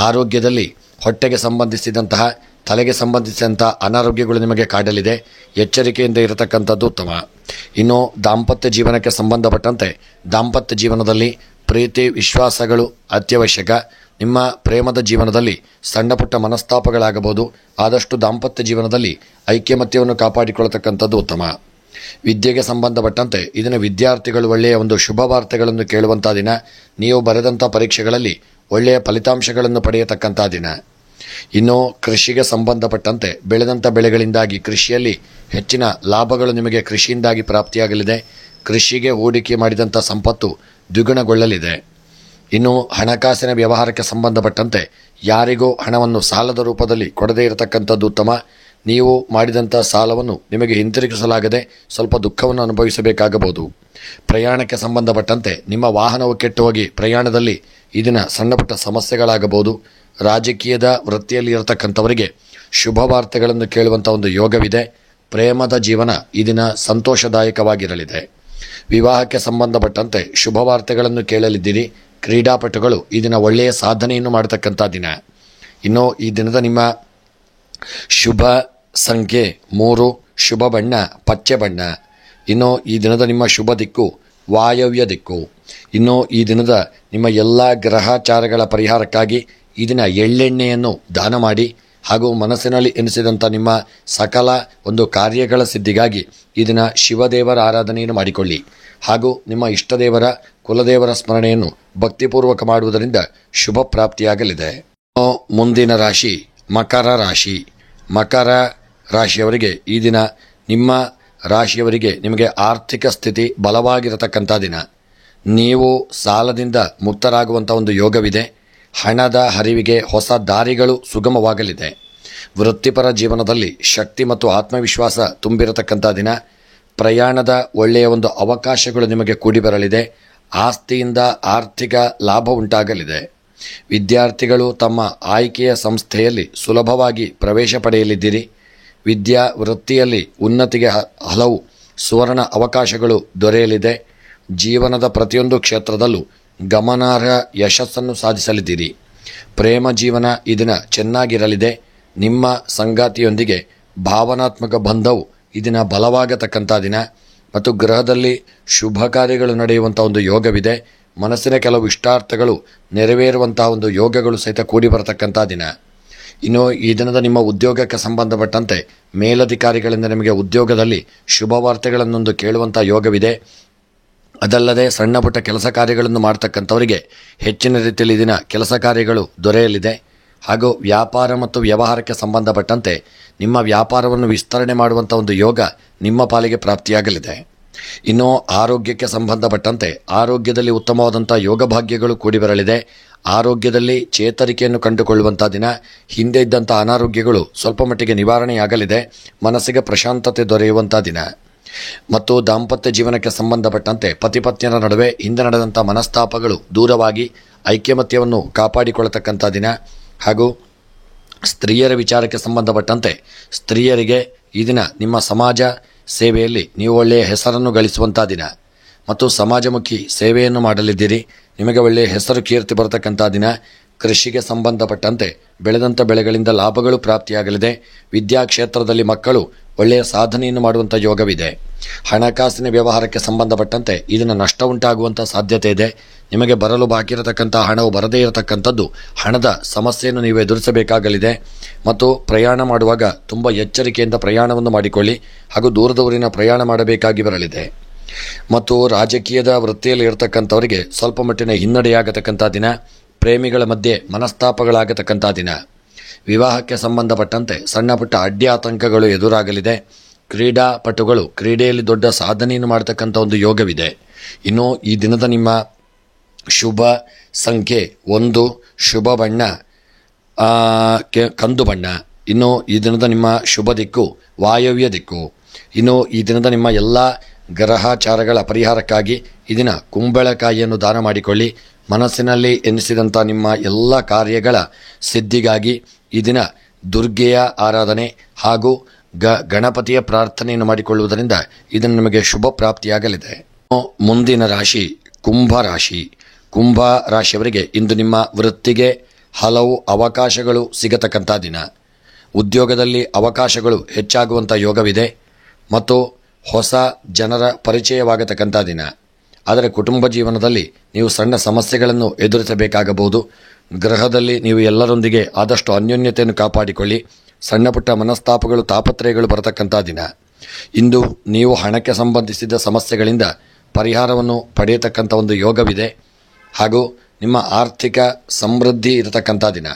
ಆರೋಗ್ಯದಲ್ಲಿ ಹೊಟ್ಟೆಗೆ ಸಂಬಂಧಿಸಿದಂತಹ, ತಲೆಗೆ ಸಂಬಂಧಿಸಿದಂಥ ಅನಾರೋಗ್ಯಗಳು ನಿಮಗೆ ಕಾಡಲಿದೆ. ಎಚ್ಚರಿಕೆಯಿಂದ ಇರತಕ್ಕಂಥದ್ದು ಉತ್ತಮ. ಇನ್ನು ದಾಂಪತ್ಯ ಜೀವನಕ್ಕೆ ಸಂಬಂಧಪಟ್ಟಂತೆ ದಾಂಪತ್ಯ ಜೀವನದಲ್ಲಿ ಪ್ರೀತಿ, ವಿಶ್ವಾಸಗಳು ಅತ್ಯವಶ್ಯಕ. ನಿಮ್ಮ ಪ್ರೇಮದ ಜೀವನದಲ್ಲಿ ಸಣ್ಣ ಪುಟ್ಟ ಮನಸ್ತಾಪಗಳಾಗಬಹುದು. ಆದಷ್ಟು ದಾಂಪತ್ಯ ಜೀವನದಲ್ಲಿ ಐಕ್ಯಮತ್ಯವನ್ನು ಕಾಪಾಡಿಕೊಳ್ಳತಕ್ಕಂಥದ್ದು ಉತ್ತಮ. ವಿದ್ಯೆಗೆ ಸಂಬಂಧಪಟ್ಟಂತೆ ಇದನ್ನು ವಿದ್ಯಾರ್ಥಿಗಳು ಒಳ್ಳೆಯ ಒಂದು ಶುಭ ವಾರ್ತೆಗಳನ್ನು ಕೇಳುವಂಥ ದಿನ. ನೀವು ಬರೆದಂಥ ಪರೀಕ್ಷೆಗಳಲ್ಲಿ ಒಳ್ಳೆಯ ಫಲಿತಾಂಶಗಳನ್ನು ಪಡೆಯತಕ್ಕಂಥ ದಿನ. ಇನ್ನು ಕೃಷಿಗೆ ಸಂಬಂಧಪಟ್ಟಂತೆ ಬೆಳೆದಂಥ ಬೆಳೆಗಳಿಂದಾಗಿ ಕೃಷಿಯಲ್ಲಿ ಹೆಚ್ಚಿನ ಲಾಭಗಳು ನಿಮಗೆ ಕೃಷಿಯಿಂದಾಗಿ ಪ್ರಾಪ್ತಿಯಾಗಲಿದೆ. ಕೃಷಿಗೆ ಹೂಡಿಕೆ ಮಾಡಿದಂಥ ಸಂಪತ್ತು ದ್ವಿಗುಣಗೊಳ್ಳಲಿದೆ. ಇನ್ನು ಹಣಕಾಸಿನ ವ್ಯವಹಾರಕ್ಕೆ ಸಂಬಂಧಪಟ್ಟಂತೆ ಯಾರಿಗೂ ಹಣವನ್ನು ಸಾಲದ ರೂಪದಲ್ಲಿ ಕೊಡದೇ ಇರತಕ್ಕಂಥದ್ದು ಉತ್ತಮ. ನೀವು ಮಾಡಿದಂಥ ಸಾಲವನ್ನು ನಿಮಗೆ ಹಿಂತಿರುಗಿಸಲಾಗದೆ ಸ್ವಲ್ಪ ದುಃಖವನ್ನು ಅನುಭವಿಸಬೇಕಾಗಬಹುದು. ಪ್ರಯಾಣಕ್ಕೆ ಸಂಬಂಧಪಟ್ಟಂತೆ ನಿಮ್ಮ ವಾಹನವು ಕೆಟ್ಟು ಹೋಗಿ ಪ್ರಯಾಣದಲ್ಲಿ ಇದನ್ನ ಸಣ್ಣ ಪುಟ್ಟ ಸಮಸ್ಯೆಗಳಾಗಬಹುದು. ರಾಜಕೀಯದ ವೃತ್ತಿಯಲ್ಲಿ ಇರತಕ್ಕಂಥವರಿಗೆ ಶುಭ ವಾರ್ತೆಗಳನ್ನು ಕೇಳುವಂಥ ಒಂದು ಯೋಗವಿದೆ. ಪ್ರೇಮದ ಜೀವನ ಈ ದಿನ ಸಂತೋಷದಾಯಕವಾಗಿರಲಿದೆ. ವಿವಾಹಕ್ಕೆ ಸಂಬಂಧಪಟ್ಟಂತೆ ಶುಭ ವಾರ್ತೆಗಳನ್ನು ಕೇಳಲಿದ್ದೀರಿ. ಕ್ರೀಡಾಪಟುಗಳು ಈ ದಿನ ಒಳ್ಳೆಯ ಸಾಧನೆಯನ್ನು ಮಾಡತಕ್ಕಂಥ ದಿನ. ಇನ್ನು ಈ ದಿನದ ನಿಮ್ಮ ಶುಭ ಸಂಖ್ಯೆ 3, ಶುಭ ಬಣ್ಣ ಪಚ್ಚೆ ಬಣ್ಣ. ಇನ್ನು ಈ ದಿನದ ನಿಮ್ಮ ಶುಭ ದಿಕ್ಕು ವಾಯವ್ಯ ದಿಕ್ಕು. ಇನ್ನು ಈ ದಿನದ ನಿಮ್ಮ ಎಲ್ಲ ಗ್ರಹಾಚಾರಗಳ ಪರಿಹಾರಕ್ಕಾಗಿ ಈ ದಿನ ಎಳ್ಳೆಣ್ಣೆಯನ್ನು ದಾನ ಮಾಡಿ. ಹಾಗೂ ಮನಸ್ಸಿನಲ್ಲಿ ಎನಿಸಿದಂಥ ನಿಮ್ಮ ಸಕಲ ಒಂದು ಕಾರ್ಯಗಳ ಸಿದ್ಧಿಗಾಗಿ ಈ ದಿನ ಶಿವದೇವರ ಆರಾಧನೆಯನ್ನು ಮಾಡಿಕೊಳ್ಳಿ. ಹಾಗೂ ನಿಮ್ಮ ಇಷ್ಟದೇವರ ಕುಲದೇವರ ಸ್ಮರಣೆಯನ್ನು ಭಕ್ತಿಪೂರ್ವಕ ಮಾಡುವುದರಿಂದ ಶುಭ ಪ್ರಾಪ್ತಿಯಾಗಲಿದೆ. ಮುಂದಿನ ರಾಶಿ ಮಕರ ರಾಶಿ. ಮಕರ ರಾಶಿಯವರಿಗೆ ಈ ದಿನ ನಿಮ್ಮ ರಾಶಿಯವರಿಗೆ ನಿಮಗೆ ಆರ್ಥಿಕ ಸ್ಥಿತಿ ಬಲವಾಗಿರತಕ್ಕಂಥ ದಿನ. ನೀವು ಸಾಲದಿಂದ ಮುಕ್ತರಾಗುವಂಥ ಒಂದು ಯೋಗವಿದೆ. ಹಣದ ಹರಿವಿಗೆ ಹೊಸ ದಾರಿಗಳು ಸುಗಮವಾಗಲಿದೆ. ವೃತ್ತಿಪರ ಜೀವನದಲ್ಲಿ ಶಕ್ತಿ ಮತ್ತು ಆತ್ಮವಿಶ್ವಾಸ ತುಂಬಿರತಕ್ಕಂಥ ದಿನ. ಪ್ರಯಾಣದ ಒಳ್ಳೆಯ ಒಂದು ಅವಕಾಶಗಳು ನಿಮಗೆ ಕೂಡಿ ಬರಲಿದೆ. ಆಸ್ತಿಯಿಂದ ಆರ್ಥಿಕ ಲಾಭ ಉಂಟಾಗಲಿದೆ. ವಿದ್ಯಾರ್ಥಿಗಳು ತಮ್ಮ ಆಯ್ಕೆಯ ಸಂಸ್ಥೆಯಲ್ಲಿ ಸುಲಭವಾಗಿ ಪ್ರವೇಶ ಪಡೆಯಲಿದ್ದೀರಿ. ವಿದ್ಯಾ ವೃತ್ತಿಯಲ್ಲಿ ಉನ್ನತಿಗೆ ಹಲವು ಸುವರ್ಣ ಅವಕಾಶಗಳು ದೊರೆಯಲಿದೆ. ಜೀವನದ ಪ್ರತಿಯೊಂದು ಕ್ಷೇತ್ರದಲ್ಲೂ ಗಮನಾರ್ಹ ಯಶಸ್ಸನ್ನು ಸಾಧಿಸಲಿದ್ದೀರಿ. ಪ್ರೇಮ ಜೀವನ ಈ ದಿನ ಚೆನ್ನಾಗಿರಲಿದೆ. ನಿಮ್ಮ ಸಂಗಾತಿಯೊಂದಿಗೆ ಭಾವನಾತ್ಮಕ ಬಂಧವು ಈ ದಿನ ಬಲವಾಗತಕ್ಕಂಥ ದಿನ ಮತ್ತು ಗೃಹದಲ್ಲಿ ಶುಭ ಕಾರ್ಯಗಳು ನಡೆಯುವಂಥ ಒಂದು ಯೋಗವಿದೆ. ಮನಸ್ಸಿನ ಕೆಲವು ಇಷ್ಟಾರ್ಥಗಳು ನೆರವೇರುವಂತಹ ಒಂದು ಯೋಗಗಳು ಸಹಿತ ಕೂಡಿ ಬರತಕ್ಕಂಥ ದಿನ. ಇನ್ನು ಈ ದಿನದ ನಿಮ್ಮ ಉದ್ಯೋಗಕ್ಕೆ ಸಂಬಂಧಪಟ್ಟಂತೆ ಮೇಲಧಿಕಾರಿಗಳಿಂದ ನಿಮಗೆ ಉದ್ಯೋಗದಲ್ಲಿ ಶುಭ ವಾರ್ತೆಗಳನ್ನೊಂದು ಕೇಳುವಂಥ ಯೋಗವಿದೆ. ಅದಲ್ಲದೆ ಸಣ್ಣ ಪುಟ್ಟ ಕೆಲಸ ಕಾರ್ಯಗಳನ್ನು ಮಾಡ್ತಕ್ಕಂಥವರಿಗೆ ಹೆಚ್ಚಿನ ರೀತಿಯಲ್ಲಿ ದಿನ ಕೆಲಸ ಕಾರ್ಯಗಳು ದೊರೆಯಲಿದೆ. ಹಾಗೂ ವ್ಯಾಪಾರ ಮತ್ತು ವ್ಯವಹಾರಕ್ಕೆ ಸಂಬಂಧಪಟ್ಟಂತೆ ನಿಮ್ಮ ವ್ಯಾಪಾರವನ್ನು ವಿಸ್ತರಣೆ ಮಾಡುವಂಥ ಒಂದು ಯೋಗ ನಿಮ್ಮ ಪಾಲಿಗೆ ಪ್ರಾಪ್ತಿಯಾಗಲಿದೆ. ಇನ್ನು ಆರೋಗ್ಯಕ್ಕೆ ಸಂಬಂಧಪಟ್ಟಂತೆ ಆರೋಗ್ಯದಲ್ಲಿ ಉತ್ತಮವಾದಂಥ ಯೋಗ ಭಾಗ್ಯಗಳು ಕೂಡಿ ಬರಲಿದೆ. ಆರೋಗ್ಯದಲ್ಲಿ ಚೇತರಿಕೆಯನ್ನು ಕಂಡುಕೊಳ್ಳುವಂಥ ದಿನ. ಹಿಂದೆ ಇದ್ದಂಥ ಅನಾರೋಗ್ಯಗಳು ಸ್ವಲ್ಪ ಮಟ್ಟಿಗೆ ನಿವಾರಣೆಯಾಗಲಿದೆ. ಮನಸ್ಸಿಗೆ ಪ್ರಶಾಂತತೆ ದೊರೆಯುವಂಥ ದಿನ. ಮತ್ತು ದಾಂಪತ್ಯ ಜೀವನಕ್ಕೆ ಸಂಬಂಧಪಟ್ಟಂತೆ ಪತಿಪತ್ನಿಯರ ನಡುವೆ ಹಿಂದೆ ನಡೆದಂಥ ಮನಸ್ತಾಪಗಳು ದೂರವಾಗಿ ಐಕ್ಯಮತ್ಯವನ್ನು ಕಾಪಾಡಿಕೊಳ್ಳತಕ್ಕಂಥ ದಿನ. ಹಾಗೂ ಸ್ತ್ರೀಯರ ವಿಚಾರಕ್ಕೆ ಸಂಬಂಧಪಟ್ಟಂತೆ ಸ್ತ್ರೀಯರಿಗೆ ಈ ದಿನ ನಿಮ್ಮ ಸಮಾಜ ಸೇವೆಯಲ್ಲಿ ನೀವು ಒಳ್ಳೆಯ ಹೆಸರನ್ನು ಗಳಿಸುವಂಥ ದಿನ ಮತ್ತು ಸಮಾಜಮುಖಿ ಸೇವೆಯನ್ನು ಮಾಡಲಿದ್ದೀರಿ. ನಿಮಗೆ ಒಳ್ಳೆಯ ಹೆಸರು ಕೀರ್ತಿ ಬರತಕ್ಕಂಥ ದಿನ. ಕೃಷಿಗೆ ಸಂಬಂಧಪಟ್ಟಂತೆ ಬೆಳೆದಂಥ ಬೆಳೆಗಳಿಂದ ಲಾಭಗಳು ಪ್ರಾಪ್ತಿಯಾಗಲಿದೆ. ವಿದ್ಯಾಕ್ಷೇತ್ರದಲ್ಲಿ ಮಕ್ಕಳು ಒಳ್ಳೆಯ ಸಾಧನೆಯನ್ನು ಮಾಡುವಂಥ ಯೋಗವಿದೆ. ಹಣಕಾಸಿನ ವ್ಯವಹಾರಕ್ಕೆ ಸಂಬಂಧಪಟ್ಟಂತೆ ಇದನ್ನು ನಷ್ಟ ಉಂಟಾಗುವಂಥ ಸಾಧ್ಯತೆ ಇದೆ. ನಿಮಗೆ ಬರಲು ಬಾಕಿ ಇರತಕ್ಕಂಥ ಹಣವು ಬರದೇ ಇರತಕ್ಕಂಥದ್ದು ಹಣದ ಸಮಸ್ಯೆಯನ್ನು ನೀವು ಎದುರಿಸಬೇಕಾಗಲಿದೆ. ಮತ್ತು ಪ್ರಯಾಣ ಮಾಡುವಾಗ ತುಂಬ ಎಚ್ಚರಿಕೆಯಿಂದ ಪ್ರಯಾಣವನ್ನು ಮಾಡಿಕೊಳ್ಳಿ. ಹಾಗೂ ದೂರದೂರಿನ ಪ್ರಯಾಣ ಮಾಡಬೇಕಾಗಿ ಬರಲಿದೆ. ಮತ್ತು ರಾಜಕೀಯದ ವೃತ್ತಿಯಲ್ಲಿ ಇರತಕ್ಕಂಥವರಿಗೆ ಸ್ವಲ್ಪ ಮಟ್ಟಿನ ಹಿನ್ನಡೆಯಾಗತಕ್ಕಂಥ ದಿನ. ಪ್ರೇಮಿಗಳ ಮಧ್ಯೆ ಮನಸ್ತಾಪಗಳಾಗತಕ್ಕಂಥ ದಿನ. ವಿವಾಹಕ್ಕೆ ಸಂಬಂಧಪಟ್ಟಂತೆ ಸಣ್ಣ ಪುಟ್ಟ ಅಡ್ಡಿ ಆತಂಕಗಳು ಎದುರಾಗಲಿದೆ. ಕ್ರೀಡಾಪಟುಗಳು ಕ್ರೀಡೆಯಲ್ಲಿ ದೊಡ್ಡ ಸಾಧನೆಯನ್ನು ಮಾಡತಕ್ಕಂಥ ಒಂದು ಯೋಗವಿದೆ. ಇನ್ನು ಈ ದಿನದ ನಿಮ್ಮ ಶುಭ ಸಂಖ್ಯೆ 1, ಶುಭ ಬಣ್ಣ ಕಂದು ಬಣ್ಣ. ಇನ್ನು ಈ ದಿನದ ನಿಮ್ಮ ಶುಭ ದಿಕ್ಕು ವಾಯವ್ಯ ದಿಕ್ಕು. ಇನ್ನು ಈ ದಿನದ ನಿಮ್ಮ ಎಲ್ಲ ಗ್ರಹಚಾರಗಳ ಪರಿಹಾರಕ್ಕಾಗಿ ಈ ದಿನ ಕುಂಬಳಕಾಯಿಯನ್ನು ದಾನ ಮಾಡಿಕೊಳ್ಳಿ. ಮನಸ್ಸಿನಲ್ಲಿ ಎನಿಸಿದಂಥ ನಿಮ್ಮ ಎಲ್ಲ ಕಾರ್ಯಗಳ ಸಿದ್ಧಿಗಾಗಿ ಈ ದಿನ ದುರ್ಗೆಯ ಆರಾಧನೆ ಹಾಗೂ ಗಣಪತಿಯ ಪ್ರಾರ್ಥನೆಯನ್ನು ಮಾಡಿಕೊಳ್ಳುವುದರಿಂದ ಇದನ್ನು ನಿಮಗೆ ಶುಭ ಪ್ರಾಪ್ತಿಯಾಗಲಿದೆ. ಮುಂದಿನ ರಾಶಿ ಕುಂಭ ರಾಶಿ. ಕುಂಭ ರಾಶಿಯವರಿಗೆ ಇಂದು ನಿಮ್ಮ ವೃತ್ತಿಗೆ ಹಲವು ಅವಕಾಶಗಳು ಸಿಗತಕ್ಕಂಥ ದಿನ. ಉದ್ಯೋಗದಲ್ಲಿ ಅವಕಾಶಗಳು ಹೆಚ್ಚಾಗುವಂಥ ಯೋಗವಿದೆ ಮತ್ತು ಹೊಸ ಜನರ ಪರಿಚಯವಾಗತಕ್ಕಂಥ ದಿನ. ಆದರೆ ಕುಟುಂಬ ಜೀವನದಲ್ಲಿ ನೀವು ಸಣ್ಣ ಸಮಸ್ಯೆಗಳನ್ನು ಎದುರಿಸಬೇಕಾಗಬಹುದು. ಗೃಹದಲ್ಲಿ ನೀವು ಎಲ್ಲರೊಂದಿಗೆ ಆದಷ್ಟು ಅನ್ಯೋನ್ಯತೆಯನ್ನು ಕಾಪಾಡಿಕೊಳ್ಳಿ. ಸಣ್ಣ ಪುಟ್ಟ ಮನಸ್ತಾಪಗಳು ತಾಪತ್ರಯಗಳು ಬರತಕ್ಕಂಥ ದಿನ. ಇಂದು ನೀವು ಹಣಕ್ಕೆ ಸಂಬಂಧಿಸಿದ ಸಮಸ್ಯೆಗಳಿಂದ ಪರಿಹಾರವನ್ನು ಪಡೆಯತಕ್ಕಂಥ ಒಂದು ಯೋಗವಿದೆ. ಹಾಗೂ ನಿಮ್ಮ ಆರ್ಥಿಕ ಸಮೃದ್ಧಿ ಇರತಕ್ಕಂಥ ದಿನ.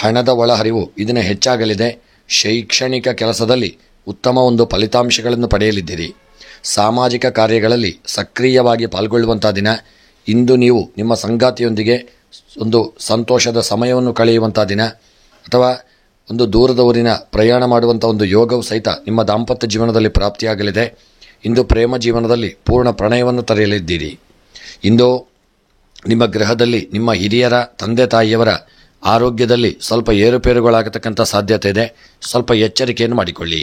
ಹಣದ ಒಳಹರಿವು ಇದನ್ನು ಹೆಚ್ಚಾಗಲಿದೆ. ಶೈಕ್ಷಣಿಕ ಕೆಲಸದಲ್ಲಿ ಉತ್ತಮ ಒಂದು ಫಲಿತಾಂಶಗಳನ್ನು ಪಡೆಯಲಿದ್ದೀರಿ. ಸಾಮಾಜಿಕ ಕಾರ್ಯಗಳಲ್ಲಿ ಸಕ್ರಿಯವಾಗಿ ಪಾಲ್ಗೊಳ್ಳುವಂಥ ದಿನ. ಇಂದು ನೀವು ನಿಮ್ಮ ಸಂಗಾತಿಯೊಂದಿಗೆ ಒಂದು ಸಂತೋಷದ ಸಮಯವನ್ನು ಕಳೆಯುವಂಥ ದಿನ ಅಥವಾ ಒಂದು ದೂರದ ಊರಿನ ಪ್ರಯಾಣ ಮಾಡುವಂಥ ಒಂದು ಯೋಗವು ಸಹಿತ ನಿಮ್ಮ ದಾಂಪತ್ಯ ಜೀವನದಲ್ಲಿ ಪ್ರಾಪ್ತಿಯಾಗಲಿದೆ. ಇಂದು ಪ್ರೇಮ ಜೀವನದಲ್ಲಿ ಪೂರ್ಣ ಪ್ರಣಯವನ್ನು ತರೆಯಲಿದ್ದೀರಿ. ಇಂದು ನಿಮ್ಮ ಗೃಹದಲ್ಲಿ ನಿಮ್ಮ ಹಿರಿಯರ ತಂದೆ ತಾಯಿಯವರ ಆರೋಗ್ಯದಲ್ಲಿ ಸ್ವಲ್ಪ ಏರುಪೇರುಗಳಾಗತಕ್ಕಂಥ ಸಾಧ್ಯತೆ ಇದೆ. ಸ್ವಲ್ಪ ಎಚ್ಚರಿಕೆಯನ್ನು ಮಾಡಿಕೊಳ್ಳಿ.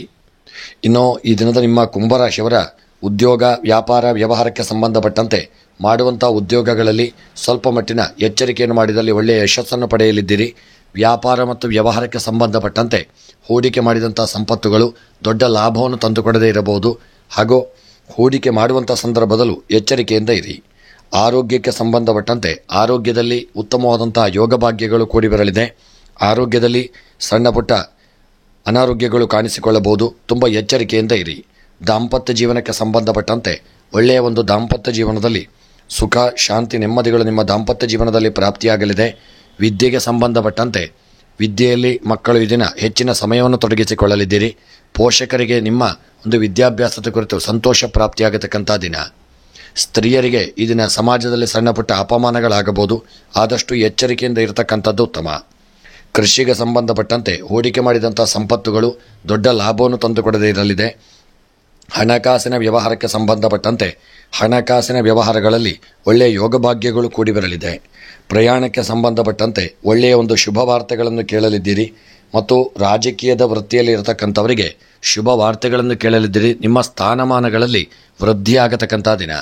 ಇನ್ನು ಈ ದಿನದ ನಿಮ್ಮ ಕುಂಭರಾಶಿಯವರ ಉದ್ಯೋಗ ವ್ಯಾಪಾರ ವ್ಯವಹಾರಕ್ಕೆ ಸಂಬಂಧಪಟ್ಟಂತೆ ಮಾಡುವಂಥ ಉದ್ಯೋಗಗಳಲ್ಲಿ ಸ್ವಲ್ಪ ಮಟ್ಟಿನ ಎಚ್ಚರಿಕೆಯನ್ನು ಮಾಡಿದಲ್ಲಿ ಒಳ್ಳೆಯ ಯಶಸ್ಸನ್ನು ಪಡೆಯಲಿದ್ದೀರಿ. ವ್ಯಾಪಾರ ಮತ್ತು ವ್ಯವಹಾರಕ್ಕೆ ಸಂಬಂಧಪಟ್ಟಂತೆ ಹೂಡಿಕೆ ಮಾಡಿದಂಥ ಸಂಪತ್ತುಗಳು ದೊಡ್ಡ ಲಾಭವನ್ನು ತಂದುಕೊಡದೇ ಇರಬಹುದು. ಹಾಗೂ ಹೂಡಿಕೆ ಮಾಡುವಂಥ ಸಂದರ್ಭದಲ್ಲೂ ಎಚ್ಚರಿಕೆಯಿಂದ ಇರಿ. ಆರೋಗ್ಯಕ್ಕೆ ಸಂಬಂಧಪಟ್ಟಂತೆ ಆರೋಗ್ಯದಲ್ಲಿ ಉತ್ತಮವಾದಂಥ ಯೋಗ ಭಾಗ್ಯಗಳು ಕೂಡಿ ಬರಲಿದೆ. ಆರೋಗ್ಯದಲ್ಲಿ ಸಣ್ಣ ಪುಟ್ಟ ಅನಾರೋಗ್ಯಗಳು ಕಾಣಿಸಿಕೊಳ್ಳಬಹುದು. ತುಂಬ ಎಚ್ಚರಿಕೆಯಿಂದ ಇರಿ. ದಾಂಪತ್ಯ ಜೀವನಕ್ಕೆ ಸಂಬಂಧಪಟ್ಟಂತೆ ಒಳ್ಳೆಯ ಒಂದು ದಾಂಪತ್ಯ ಜೀವನದಲ್ಲಿ ಸುಖ, ಶಾಂತಿ, ನೆಮ್ಮದಿಗಳು ನಿಮ್ಮ ದಾಂಪತ್ಯ ಜೀವನದಲ್ಲಿ ಪ್ರಾಪ್ತಿಯಾಗಲಿದೆ. ವಿದ್ಯೆಗೆ ಸಂಬಂಧಪಟ್ಟಂತೆ ವಿದ್ಯೆಯಲ್ಲಿ ಮಕ್ಕಳು ಈ ದಿನ ಹೆಚ್ಚಿನ ಸಮಯವನ್ನು ತೊಡಗಿಸಿಕೊಳ್ಳಲಿದ್ದೀರಿ. ಪೋಷಕರಿಗೆ ನಿಮ್ಮ ಒಂದು ವಿದ್ಯಾಭ್ಯಾಸದ ಕುರಿತು ಸಂತೋಷ ಪ್ರಾಪ್ತಿಯಾಗತಕ್ಕಂಥ ದಿನ. ಸ್ತ್ರೀಯರಿಗೆ ಈ ದಿನ ಸಮಾಜದಲ್ಲಿ ಸಣ್ಣ ಪುಟ್ಟ ಅಪಮಾನಗಳಾಗಬಹುದು. ಆದಷ್ಟು ಎಚ್ಚರಿಕೆಯಿಂದ ಇರತಕ್ಕಂಥದ್ದು ಉತ್ತಮ. ಕೃಷಿಗೆ ಸಂಬಂಧಪಟ್ಟಂತೆ ಹೂಡಿಕೆ ಮಾಡಿದಂಥ ಸಂಪತ್ತುಗಳು ದೊಡ್ಡ ಲಾಭವನ್ನು ತಂದುಕೊಡದೇ ಇರಲಿದೆ. ಹಣಕಾಸಿನ ವ್ಯವಹಾರಕ್ಕೆ ಸಂಬಂಧಪಟ್ಟಂತೆ ಹಣಕಾಸಿನ ವ್ಯವಹಾರಗಳಲ್ಲಿ ಒಳ್ಳೆಯ ಯೋಗಭಾಗ್ಯಗಳು ಕೂಡಿ ಬರಲಿದೆ. ಪ್ರಯಾಣಕ್ಕೆ ಸಂಬಂಧಪಟ್ಟಂತೆ ಒಳ್ಳೆಯ ಒಂದು ಶುಭ ವಾರ್ತೆಗಳನ್ನು ಕೇಳಲಿದ್ದೀರಿ ಮತ್ತು ರಾಜಕೀಯದ ವೃತ್ತಿಯಲ್ಲಿ ಇರತಕ್ಕಂಥವರಿಗೆ ಶುಭ ವಾರ್ತೆಗಳನ್ನು ಕೇಳಲಿದ್ದೀರಿ. ನಿಮ್ಮ ಸ್ಥಾನಮಾನಗಳಲ್ಲಿ ವೃದ್ಧಿಯಾಗತಕ್ಕಂಥ ದಿನ.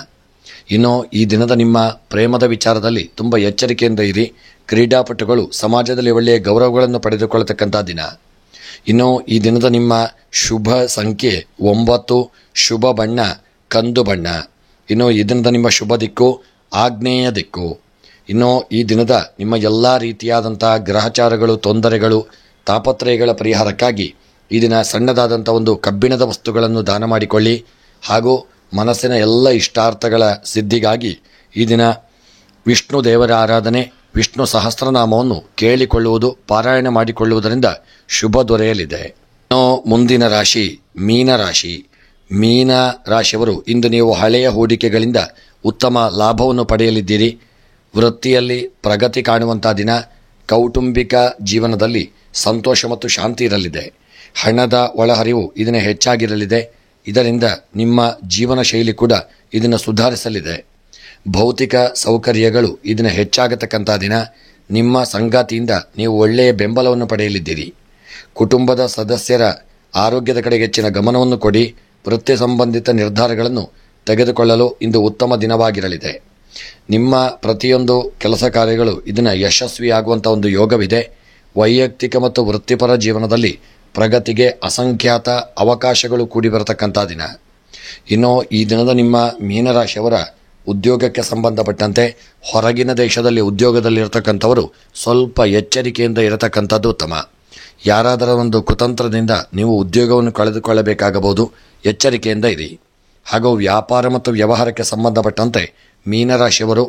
ಇನ್ನು ಈ ದಿನದ ನಿಮ್ಮ ಪ್ರೇಮದ ವಿಚಾರದಲ್ಲಿ ತುಂಬ ಎಚ್ಚರಿಕೆಯಿಂದ ಇರಿ. ಕ್ರೀಡಾಪಟುಗಳು ಸಮಾಜದಲ್ಲಿ ಒಳ್ಳೆಯ ಗೌರವಗಳನ್ನು ಪಡೆದುಕೊಳ್ಳತಕ್ಕಂಥ ದಿನ. ಇನ್ನು ಈ ದಿನದ ನಿಮ್ಮ ಶುಭ ಸಂಖ್ಯೆ 9, ಶುಭ ಬಣ್ಣ ಕಂದು ಬಣ್ಣ. ಇನ್ನು ಈ ದಿನದ ನಿಮ್ಮ ಶುಭ ದಿಕ್ಕು ಆಗ್ನೇಯ ದಿಕ್ಕು. ಇನ್ನು ಈ ದಿನದ ನಿಮ್ಮ ಎಲ್ಲ ರೀತಿಯಾದಂಥ ಗ್ರಹಚಾರಗಳು, ತೊಂದರೆಗಳು, ತಾಪತ್ರಯಗಳ ಪರಿಹಾರಕ್ಕಾಗಿ ಈ ದಿನ ಸಣ್ಣದಾದಂಥ ಒಂದು ಕಬ್ಬಿಣದ ವಸ್ತುಗಳನ್ನು ದಾನ ಮಾಡಿಕೊಳ್ಳಿ. ಹಾಗೂ ಮನಸ್ಸಿನ ಎಲ್ಲ ಇಷ್ಟಾರ್ಥಗಳ ಸಿದ್ಧಿಗಾಗಿ ಈ ದಿನ ವಿಷ್ಣು ದೇವರ ಆರಾಧನೆ, ವಿಷ್ಣು ಸಹಸ್ರನಾಮವನ್ನು ಕೇಳಿಕೊಳ್ಳುವುದು, ಪಾರಾಯಣ ಮಾಡಿಕೊಳ್ಳುವುದರಿಂದ ಶುಭ ದೊರೆಯಲಿದೆ. ಇನ್ನು ಮುಂದಿನ ರಾಶಿ ಮೀನರಾಶಿ. ಮೀನ ರಾಶಿಯವರು ಇಂದು ನೀವು ಹಳೆಯ ಹೂಡಿಕೆಗಳಿಂದ ಉತ್ತಮ ಲಾಭವನ್ನು ಪಡೆಯಲಿದ್ದೀರಿ. ವೃತ್ತಿಯಲ್ಲಿ ಪ್ರಗತಿ ಕಾಣುವಂಥ ದಿನ. ಕೌಟುಂಬಿಕ ಜೀವನದಲ್ಲಿ ಸಂತೋಷ ಮತ್ತು ಶಾಂತಿ ಇರಲಿದೆ. ಹಣದ ಒಳಹರಿವು ಇದನ್ನು ಹೆಚ್ಚಾಗಿರಲಿದೆ. ಇದರಿಂದ ನಿಮ್ಮ ಜೀವನ ಶೈಲಿ ಕೂಡ ಇದನ್ನು ಸುಧಾರಿಸಲಿದೆ. ಭೌತಿಕ ಸೌಕರ್ಯಗಳು ಇದನ್ನು ಹೆಚ್ಚಾಗತಕ್ಕಂಥ ದಿನ. ನಿಮ್ಮ ಸಂಗಾತಿಯಿಂದ ನೀವು ಒಳ್ಳೆಯ ಬೆಂಬಲವನ್ನು ಪಡೆಯಲಿದ್ದೀರಿ. ಕುಟುಂಬದ ಸದಸ್ಯರ ಆರೋಗ್ಯದ ಕಡೆಗೆ ಹೆಚ್ಚಿನ ಗಮನವನ್ನು ಕೊಡಿ. ವೃತ್ತಿ ಸಂಬಂಧಿತ ನಿರ್ಧಾರಗಳನ್ನು ತೆಗೆದುಕೊಳ್ಳಲು ಇಂದು ಉತ್ತಮ ದಿನವಾಗಿರಲಿದೆ. ನಿಮ್ಮ ಪ್ರತಿಯೊಂದು ಕೆಲಸ ಕಾರ್ಯಗಳು ಇದನ್ನು ಯಶಸ್ವಿಯಾಗುವಂಥ ಒಂದು ಯೋಗವಿದೆ. ವೈಯಕ್ತಿಕ ಮತ್ತು ವೃತ್ತಿಪರ ಜೀವನದಲ್ಲಿ ಪ್ರಗತಿಗೆ ಅಸಂಖ್ಯಾತ ಅವಕಾಶಗಳು ಕೂಡಿ ಬರತಕ್ಕಂಥ ದಿನ. ಇನ್ನು ಈ ದಿನದ ನಿಮ್ಮ ಮೀನರಾಶಿಯವರ ಉದ್ಯೋಗಕ್ಕೆ ಸಂಬಂಧಪಟ್ಟಂತೆ ಹೊರಗಿನ ದೇಶದಲ್ಲಿ ಉದ್ಯೋಗದಲ್ಲಿರ್ತಕ್ಕಂಥವರು ಸ್ವಲ್ಪ ಎಚ್ಚರಿಕೆಯಿಂದ ಇರತಕ್ಕಂಥದ್ದು ಉತ್ತಮ. ಯಾರಾದರ ಒಂದು ಕುತಂತ್ರದಿಂದ ನೀವು ಉದ್ಯೋಗವನ್ನು ಕಳೆದುಕೊಳ್ಳಬೇಕಾಗಬಹುದು. ಎಚ್ಚರಿಕೆಯಿಂದ ಇರಿ. ಹಾಗೂ ವ್ಯಾಪಾರ ಮತ್ತು ವ್ಯವಹಾರಕ್ಕೆ ಸಂಬಂಧಪಟ್ಟಂತೆ ಮೀನರಾಶಿಯವರು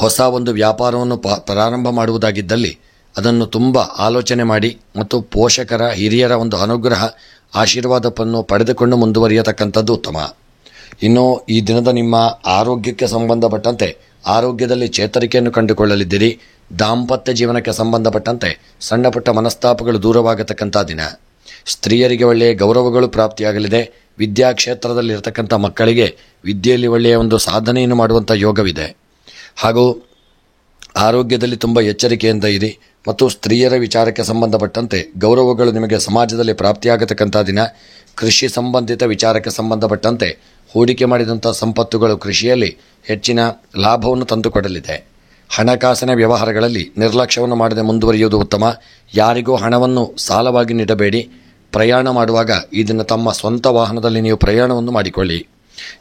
ಹೊಸ ಒಂದು ವ್ಯಾಪಾರವನ್ನು ಪ್ರಾರಂಭ ಮಾಡುವುದಾಗಿದ್ದಲ್ಲಿ ಅದನ್ನು ತುಂಬ ಆಲೋಚನೆ ಮಾಡಿ ಮತ್ತು ಪೋಷಕರ ಹಿರಿಯರ ಒಂದು ಅನುಗ್ರಹ, ಆಶೀರ್ವಾದವನ್ನು ಪಡೆದುಕೊಂಡು ಮುಂದುವರಿಯತಕ್ಕಂಥದ್ದು ಉತ್ತಮ. ಇನ್ನು ಈ ದಿನದ ನಿಮ್ಮ ಆರೋಗ್ಯಕ್ಕೆ ಸಂಬಂಧಪಟ್ಟಂತೆ ಆರೋಗ್ಯದಲ್ಲಿ ಚೇತರಿಕೆಯನ್ನು ಕಂಡುಕೊಳ್ಳಲಿದ್ದೀರಿ. ದಾಂಪತ್ಯ ಜೀವನಕ್ಕೆ ಸಂಬಂಧಪಟ್ಟಂತೆ ಸಣ್ಣ ಪುಟ್ಟ ಮನಸ್ತಾಪಗಳು ದೂರವಾಗತಕ್ಕಂಥ ದಿನ. ಸ್ತ್ರೀಯರಿಗೆ ಒಳ್ಳೆಯ ಗೌರವಗಳು ಪ್ರಾಪ್ತಿಯಾಗಲಿದೆ. ವಿದ್ಯಾಕ್ಷೇತ್ರದಲ್ಲಿರ್ತಕ್ಕಂಥ ಮಕ್ಕಳಿಗೆ ವಿದ್ಯೆಯಲ್ಲಿ ಒಳ್ಳೆಯ ಒಂದು ಸಾಧನೆಯನ್ನು ಮಾಡುವಂಥ ಯೋಗವಿದೆ. ಹಾಗೂ ಆರೋಗ್ಯದಲ್ಲಿ ತುಂಬ ಎಚ್ಚರಿಕೆಯಿಂದ ಇರಿ ಮತ್ತು ಸ್ತ್ರೀಯರ ವಿಚಾರಕ್ಕೆ ಸಂಬಂಧಪಟ್ಟಂತೆ ಗೌರವಗಳು ನಿಮಗೆ ಸಮಾಜದಲ್ಲಿ ಪ್ರಾಪ್ತಿಯಾಗತಕ್ಕಂಥ ದಿನ. ಕೃಷಿ ಸಂಬಂಧಿತ ವಿಚಾರಕ್ಕೆ ಸಂಬಂಧಪಟ್ಟಂತೆ ಹೂಡಿಕೆ ಮಾಡಿದಂಥ ಸಂಪತ್ತುಗಳು ಕೃಷಿಯಲ್ಲಿ ಹೆಚ್ಚಿನ ಲಾಭವನ್ನು ತಂದುಕೊಡಲಿದೆ. ಹಣಕಾಸಿನ ವ್ಯವಹಾರಗಳಲ್ಲಿ ನಿರ್ಲಕ್ಷ್ಯವನ್ನು ಮಾಡದೆ ಮುಂದುವರಿಯುವುದು ಉತ್ತಮ. ಯಾರಿಗೂ ಹಣವನ್ನು ಸಾಲವಾಗಿ ನೀಡಬೇಡಿ. ಪ್ರಯಾಣ ಮಾಡುವಾಗ ಇದನ್ನು ತಮ್ಮ ಸ್ವಂತ ವಾಹನದಲ್ಲಿ ನೀವು ಪ್ರಯಾಣವನ್ನು ಮಾಡಿಕೊಳ್ಳಿ.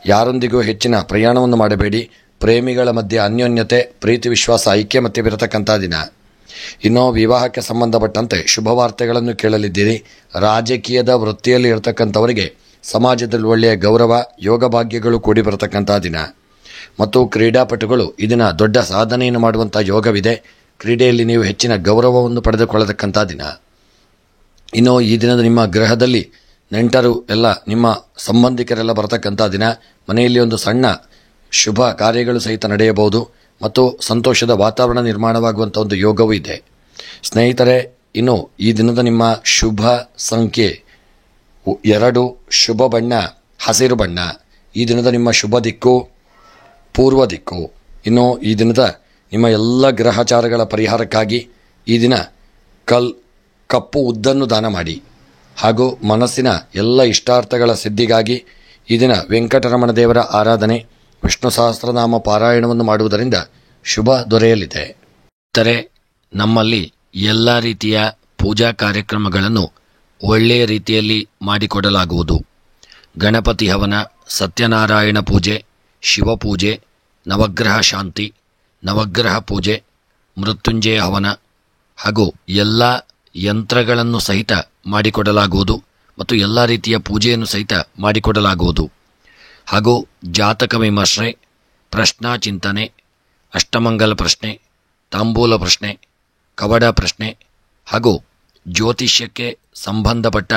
ಯಾರೊಂದಿಗೂ ಹೆಚ್ಚಿನ ಪ್ರಯಾಣವನ್ನು ಮಾಡಬೇಡಿ. ಪ್ರೇಮಿಗಳ ಮಧ್ಯೆ ಅನ್ಯೋನ್ಯತೆ, ಪ್ರೀತಿ, ವಿಶ್ವಾಸ, ಐಕ್ಯಮತ್ಯವಿರತಕ್ಕಂಥ ದಿನ. ಇನ್ನು ವಿವಾಹಕ್ಕೆ ಸಂಬಂಧಪಟ್ಟಂತೆ ಶುಭ ವಾರ್ತೆಗಳನ್ನು ಕೇಳಲಿದ್ದೀರಿ. ರಾಜಕೀಯದ ವೃತ್ತಿಯಲ್ಲಿ ಇರತಕ್ಕಂಥವರಿಗೆ ಸಮಾಜದಲ್ಲಿ ಒಳ್ಳೆಯ ಗೌರವ, ಯೋಗ ಭಾಗ್ಯಗಳು ಕೂಡಿ ಬರತಕ್ಕಂಥ ದಿನ. ಮತ್ತು ಕ್ರೀಡಾಪಟುಗಳು ಇದನ್ನು ದೊಡ್ಡ ಸಾಧನೆಯನ್ನು ಮಾಡುವಂಥ ಯೋಗವಿದೆ. ಕ್ರೀಡೆಯಲ್ಲಿ ನೀವು ಹೆಚ್ಚಿನ ಗೌರವವನ್ನು ಪಡೆದುಕೊಳ್ಳತಕ್ಕಂಥ ದಿನ. ಇನ್ನು ಈ ದಿನದ ನಿಮ್ಮ ಗೃಹದಲ್ಲಿ ನೆಂಟರು ಎಲ್ಲ, ನಿಮ್ಮ ಸಂಬಂಧಿಕರೆಲ್ಲ ಬರತಕ್ಕಂಥ ದಿನ. ಮನೆಯಲ್ಲಿ ಒಂದು ಸಣ್ಣ ಶುಭ ಕಾರ್ಯಗಳು ಸಹಿತ ನಡೆಯಬಹುದು ಮತ್ತು ಸಂತೋಷದ ವಾತಾವರಣ ನಿರ್ಮಾಣವಾಗುವಂಥ ಒಂದು ಯೋಗವೂ ಇದೆ. ಸ್ನೇಹಿತರೆ, ಇನ್ನು ಈ ದಿನದ ನಿಮ್ಮ ಶುಭ ಸಂಖ್ಯೆ 2, ಶುಭ ಬಣ್ಣ ಹಸಿರು ಬಣ್ಣ. ಈ ದಿನದ ನಿಮ್ಮ ಶುಭ ದಿಕ್ಕು ಪೂರ್ವ ದಿಕ್ಕು. ಇನ್ನು ಈ ದಿನದ ನಿಮ್ಮ ಎಲ್ಲ ಗ್ರಹಚಾರಗಳ ಪರಿಹಾರಕ್ಕಾಗಿ ಈ ದಿನ ಕಪ್ಪು ಉದ್ದನ್ನು ದಾನ ಮಾಡಿ. ಹಾಗೂ ಮನಸ್ಸಿನ ಎಲ್ಲ ಇಷ್ಟಾರ್ಥಗಳ ಸಿದ್ಧಿಗಾಗಿ ಈ ದಿನ ವೆಂಕಟರಮಣ ದೇವರ ಆರಾಧನೆ, ವಿಷ್ಣು ಸಹಸ್ರನಾಮ ಪಾರಾಯಣವನ್ನು ಮಾಡುವುದರಿಂದ ಶುಭ ದೊರೆಯಲಿದೆ. ನಮ್ಮಲ್ಲಿ ಎಲ್ಲ ರೀತಿಯ ಪೂಜಾ ಕಾರ್ಯಕ್ರಮಗಳನ್ನು ಒಳ್ಳೆಯ ರೀತಿಯಲ್ಲಿ ಮಾಡಿಕೊಡಲಾಗುವುದು. ಗಣಪತಿ ಹವನ, ಸತ್ಯನಾರಾಯಣ ಪೂಜೆ, ಶಿವಪೂಜೆ, ನವಗ್ರಹ ಶಾಂತಿ, ನವಗ್ರಹ ಪೂಜೆ, ಮೃತ್ಯುಂಜಯ ಹವನ ಹಾಗೂ ಎಲ್ಲ ಯಂತ್ರಗಳನ್ನು ಸಹಿತ ಮಾಡಿಕೊಡಲಾಗುವುದು ಮತ್ತು ಎಲ್ಲ ರೀತಿಯ ಪೂಜೆಯನ್ನು ಸಹಿತ ಮಾಡಿಕೊಡಲಾಗುವುದು. ಹಾಗೂ ಜಾತಕ ವಿಮರ್ಶೆ, ಪ್ರಶ್ನಾ ಚಿಂತನೆ, ಅಷ್ಟಮಂಗಲ ಪ್ರಶ್ನೆ, ತಾಂಬೂಲ ಪ್ರಶ್ನೆ, ಕವಡ ಪ್ರಶ್ನೆ ಹಾಗೂ ಜ್ಯೋತಿಷ್ಯಕ್ಕೆ ಸಂಬಂಧಪಟ್ಟ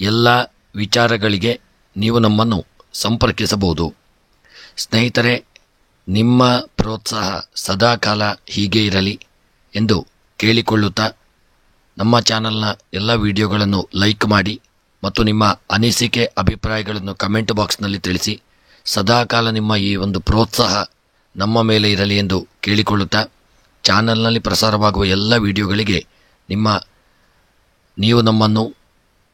ಎಲ್ಲ ವಿಚಾರಗಳಿಗೆ ನೀವು ನಮ್ಮನ್ನು ಸಂಪರ್ಕಿಸಬಹುದು. ಸ್ನೇಹಿತರೆ, ನಿಮ್ಮ ಪ್ರೋತ್ಸಾಹ ಸದಾಕಾಲ ಹೀಗೆ ಇರಲಿ ಎಂದು ಕೇಳಿಕೊಳ್ಳುತ್ತಾ ನಮ್ಮ ಚಾನಲ್ನ ಎಲ್ಲ ವಿಡಿಯೋಗಳನ್ನು ಲೈಕ್ ಮಾಡಿ ಮತ್ತು ನಿಮ್ಮ ಅನಿಸಿಕೆ ಅಭಿಪ್ರಾಯಗಳನ್ನು ಕಮೆಂಟ್ ಬಾಕ್ಸ್ನಲ್ಲಿ ತಿಳಿಸಿ. ಸದಾಕಾಲ ನಿಮ್ಮ ಈ ಒಂದು ಪ್ರೋತ್ಸಾಹ ನಮ್ಮ ಮೇಲೆ ಇರಲಿ ಎಂದು ಕೇಳಿಕೊಳ್ಳುತ್ತಾ ಚಾನಲ್ನಲ್ಲಿ ಪ್ರಸಾರವಾಗುವ ಎಲ್ಲ ವಿಡಿಯೋಗಳಿಗೆ ನೀವು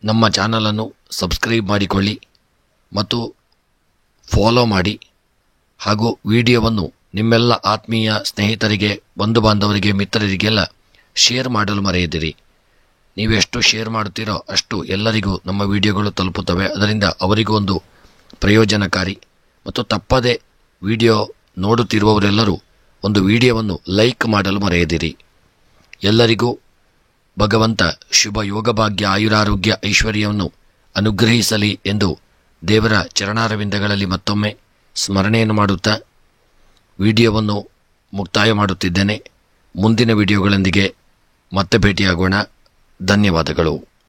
ನಮ್ಮ ಚಾನಲನ್ನು ಸಬ್ಸ್ಕ್ರೈಬ್ ಮಾಡಿಕೊಳ್ಳಿ ಮತ್ತು ಫಾಲೋ ಮಾಡಿ. ಹಾಗೂ ವಿಡಿಯೋವನ್ನು ನಿಮ್ಮೆಲ್ಲ ಆತ್ಮೀಯ ಸ್ನೇಹಿತರಿಗೆ, ಬಂಧು ಬಾಂಧವರಿಗೆ, ಮಿತ್ರರಿಗೆಲ್ಲ ಶೇರ್ ಮಾಡಲು ಮರೆಯದಿರಿ. ನೀವೆಷ್ಟು ಶೇರ್ ಮಾಡುತ್ತೀರೋ ಅಷ್ಟು ಎಲ್ಲರಿಗೂ ನಮ್ಮ ವಿಡಿಯೋಗಳು ತಲುಪುತ್ತವೆ. ಅದರಿಂದ ಅವರಿಗೂ ಒಂದು ಪ್ರಯೋಜನಕಾರಿ. ಮತ್ತು ತಪ್ಪದೆ ವಿಡಿಯೋ ನೋಡುತ್ತಿರುವವರೆಲ್ಲರೂ ಒಂದು ವಿಡಿಯೋವನ್ನು ಲೈಕ್ ಮಾಡಲು ಮರೆಯದಿರಿ. ಎಲ್ಲರಿಗೂ ಭಗವಂತ ಶುಭ ಯೋಗಭಾಗ್ಯ, ಆಯುರಾರೋಗ್ಯ, ಐಶ್ವರ್ಯವನ್ನು ಅನುಗ್ರಹಿಸಲಿ ಎಂದು ದೇವರ ಚರಣಾರವಿಂದಗಳಲ್ಲಿ ಮತ್ತೊಮ್ಮೆ ಸ್ಮರಣೆಯನ್ನು ಮಾಡುತ್ತಾ ವಿಡಿಯೋವನ್ನು ಮುಕ್ತಾಯ ಮಾಡುತ್ತಿದ್ದೇನೆ. ಮುಂದಿನ ವಿಡಿಯೋಗಳೊಂದಿಗೆ ಮತ್ತೆ ಭೇಟಿಯಾಗೋಣ. ಧನ್ಯವಾದಗಳು.